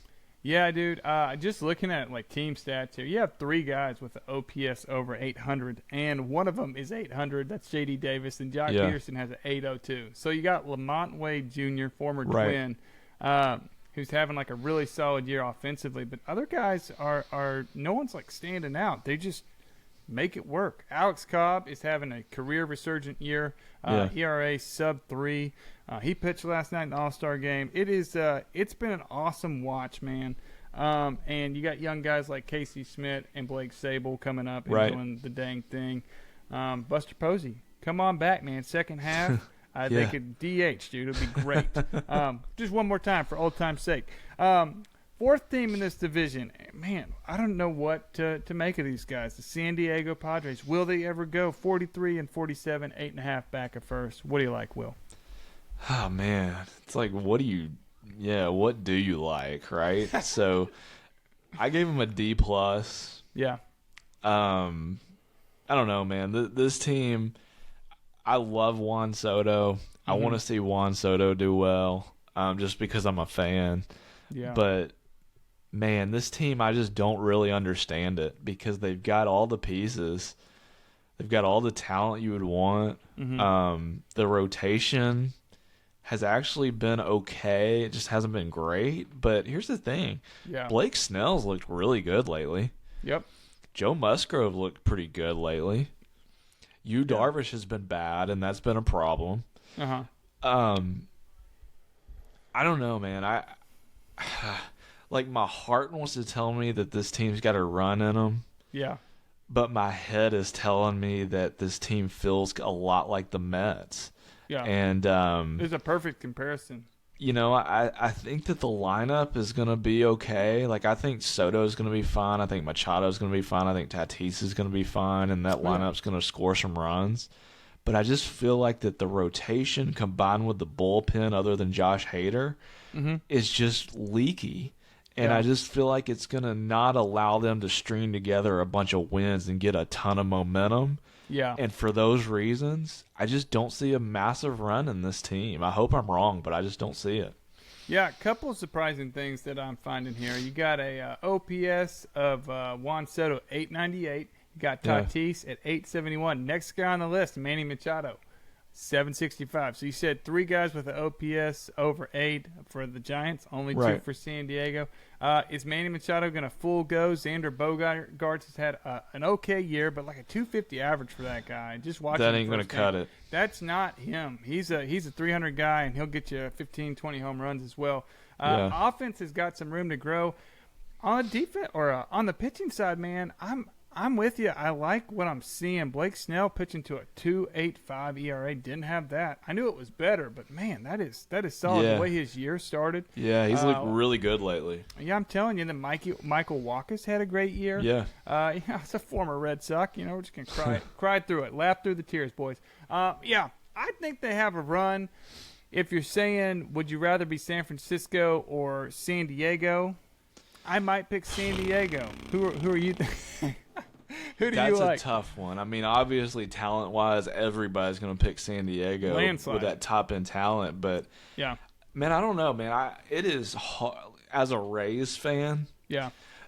Yeah, dude. Just looking at like team stats here, you have 3 guys with the OPS over 800, and one of them is 800. That's J.D. Davis, and Jock Peterson has an 802. So you got Lamont Wade Jr., former Twin, who's having like a really solid year offensively. But other guys are no one's like standing out. They just make it work. Alex Cobb is having a career resurgent year. ERA sub 3. He pitched last night in the All-Star game. It's been an awesome watch, man. And you got young guys like Casey Schmidt and Blake Sable coming up and doing the dang thing. Buster Posey, come on back, man. Second half, they could DH, dude. It'd be great. Just one more time for old time's sake. Fourth team in this division, man, I don't know what to make of these guys. The San Diego Padres, will they ever go 43 and 47, 8.5 back at first? What do you like, Will? Oh, man. It's like, what do you like, right? So I gave him a D+. Yeah. I don't know, man. This team, I love Juan Soto. Mm-hmm. I want to see Juan Soto do well just because I'm a fan. Yeah. But man, this team, I just don't really understand it because they've got all the pieces. They've got all the talent you would want. Mm-hmm. The rotation has actually been okay. It just hasn't been great. But here's the thing. Yeah. Blake Snell's looked really good lately. Yep. Joe Musgrove looked pretty good lately. Yu Darvish has been bad, and that's been a problem. Uh-huh. I don't know, man. Like, my heart wants to tell me that this team's got a run in them. Yeah. But my head is telling me that this team feels a lot like the Mets. Yeah. And it's a perfect comparison. You know, I think that the lineup is going to be okay. Like, I think Soto's going to be fine. I think Machado's going to be fine. I think Tatis is going to be fine. And that lineup's going to score some runs. But I just feel like that the rotation combined with the bullpen, other than Josh Hader, is just leaky. And I just feel like it's going to not allow them to string together a bunch of wins and get a ton of momentum. Yeah. And for those reasons, I just don't see a massive run in this team. I hope I'm wrong, but I just don't see it. Yeah, a couple of surprising things that I'm finding here. You got a OPS of Juan Soto, 898. You got Tatis at 871. Next guy on the list, Manny Machado, 765. So you said 3 guys with an OPS over 8 for the Giants, only 2 for San Diego. Is Manny Machado going to full go? Xander Bogaerts has had an okay year, but like a 250 average for that guy. Just watching that ain't going to cut it. That's not him. He's a 300 guy, and he'll get you 15, 20 home runs as well. Offense has got some room to grow. On defense or on the pitching side, man, I'm with you. I like what I'm seeing. Blake Snell pitching to a 2.85 ERA. Didn't have that. I knew it was better, but man, that is solid the way his year started. Yeah, he's looked really good lately. Yeah, I'm telling you, then Michael Wacha's had a great year. Yeah. It's a former Red Sox. You know, we're just gonna cry through it, laugh through the tears, boys. I think they have a run. If you're saying, would you rather be San Francisco or San Diego? I might pick San Diego. Who are you? Who do you like? That's a tough one. I mean, obviously, talent-wise, everybody's going to pick San Diego with that top-end talent. But, man, I don't know, man. It is hard. As a Rays fan,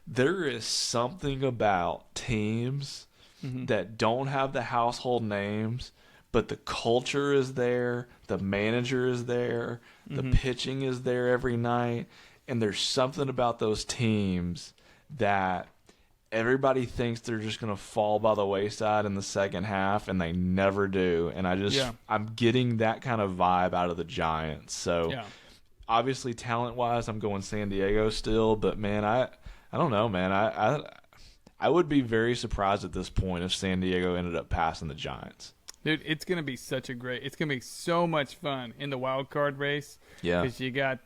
there is something about teams that don't have the household names but the culture is there, the manager is there, the pitching is there every night, and there's something about those teams that everybody thinks they're just going to fall by the wayside in the second half, and they never do. And I'm getting that kind of vibe out of the Giants. So obviously talent-wise, I'm going San Diego still, but man, I don't know, man. I would be very surprised at this point if San Diego ended up passing the Giants. Dude, it's going to be it's going to be so much fun in the wild card race. Yeah. Because you got,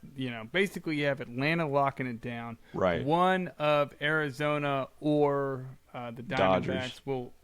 basically you have Atlanta locking it down. Right. One of Arizona or the Diamondbacks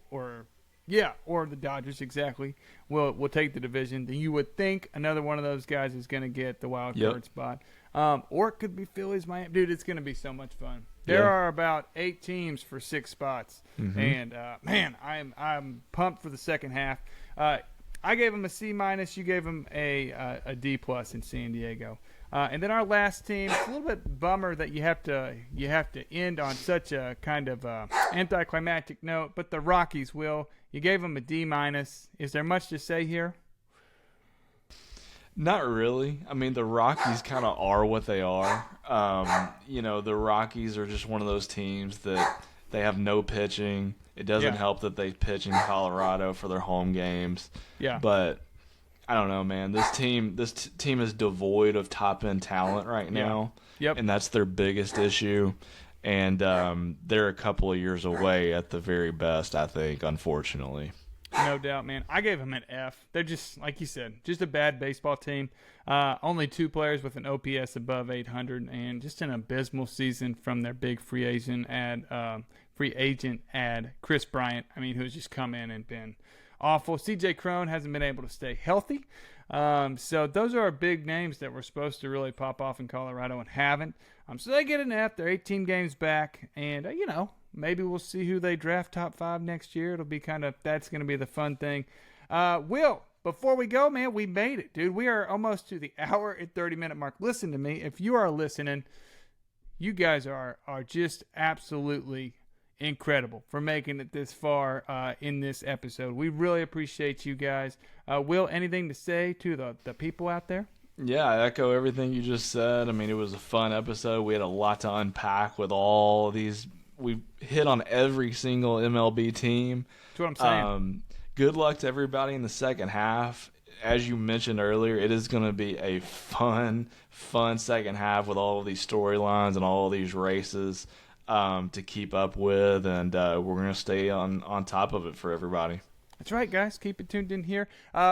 or the Dodgers, exactly, will take the division. Then you would think another one of those guys is going to get the wild card spot. Or it could be Phillies, Miami. Dude, it's going to be so much fun. There are about 8 teams for 6 spots, and man, I'm pumped for the second half. I gave them a C-. You gave them a D+ in San Diego, and then our last team. It's a little bit bummer that you have to end on such a kind of anticlimactic note, but the Rockies, Will, you gave them a D-. Is there much to say here? Not really. I mean, the Rockies kind of are what they are. The Rockies are just one of those teams that they have no pitching. It doesn't help that they pitch in Colorado for their home games. Yeah. But I don't know, man. This team is devoid of top-end talent right now. Yep. And that's their biggest issue. And they're a couple of years away at the very best, I think, unfortunately. No doubt, man. I gave them an F. They're just, like you said, just a bad baseball team. Only 2 players with an OPS above 800, and just an abysmal season from their big free agent ad, Chris Bryant. I mean, who's just come in and been awful. CJ Cron hasn't been able to stay healthy. So those are big names that were supposed to really pop off in Colorado and haven't. So they get an F. They're 18 games back, and maybe we'll see who they draft top 5 next year. It'll be that's going to be the fun thing. Will, before we go, man, we made it, dude. We are almost to the hour and 30-minute mark. Listen to me. If you are listening, you guys are just absolutely incredible for making it this far in this episode. We really appreciate you guys. Will, anything to say to the people out there? Yeah, I echo everything you just said. I mean, it was a fun episode. We had a lot to unpack with all of these. We hit on every single MLB team. That's what I'm saying. Good luck to everybody in the second half. As you mentioned earlier, it is going to be a fun second half with all of these storylines and all of these races to keep up with, and we're going to stay on top of it for everybody. That's right, guys. Keep it tuned in here.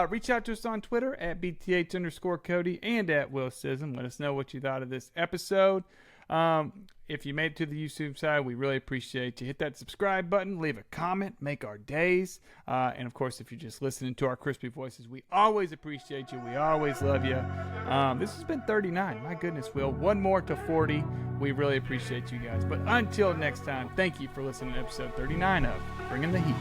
Reach out to us on Twitter at BTH_Cody and at Will Sism. Let us know what you thought of this episode. If you made it to the YouTube side, we really appreciate you. Hit that subscribe button, leave a comment, make our days. And, of course, if you're just listening to our crispy voices, we always appreciate you. We always love you. This has been 39. My goodness, Will. One more to 40. We really appreciate you guys. But until next time, thank you for listening to episode 39 of Bringing the Heat.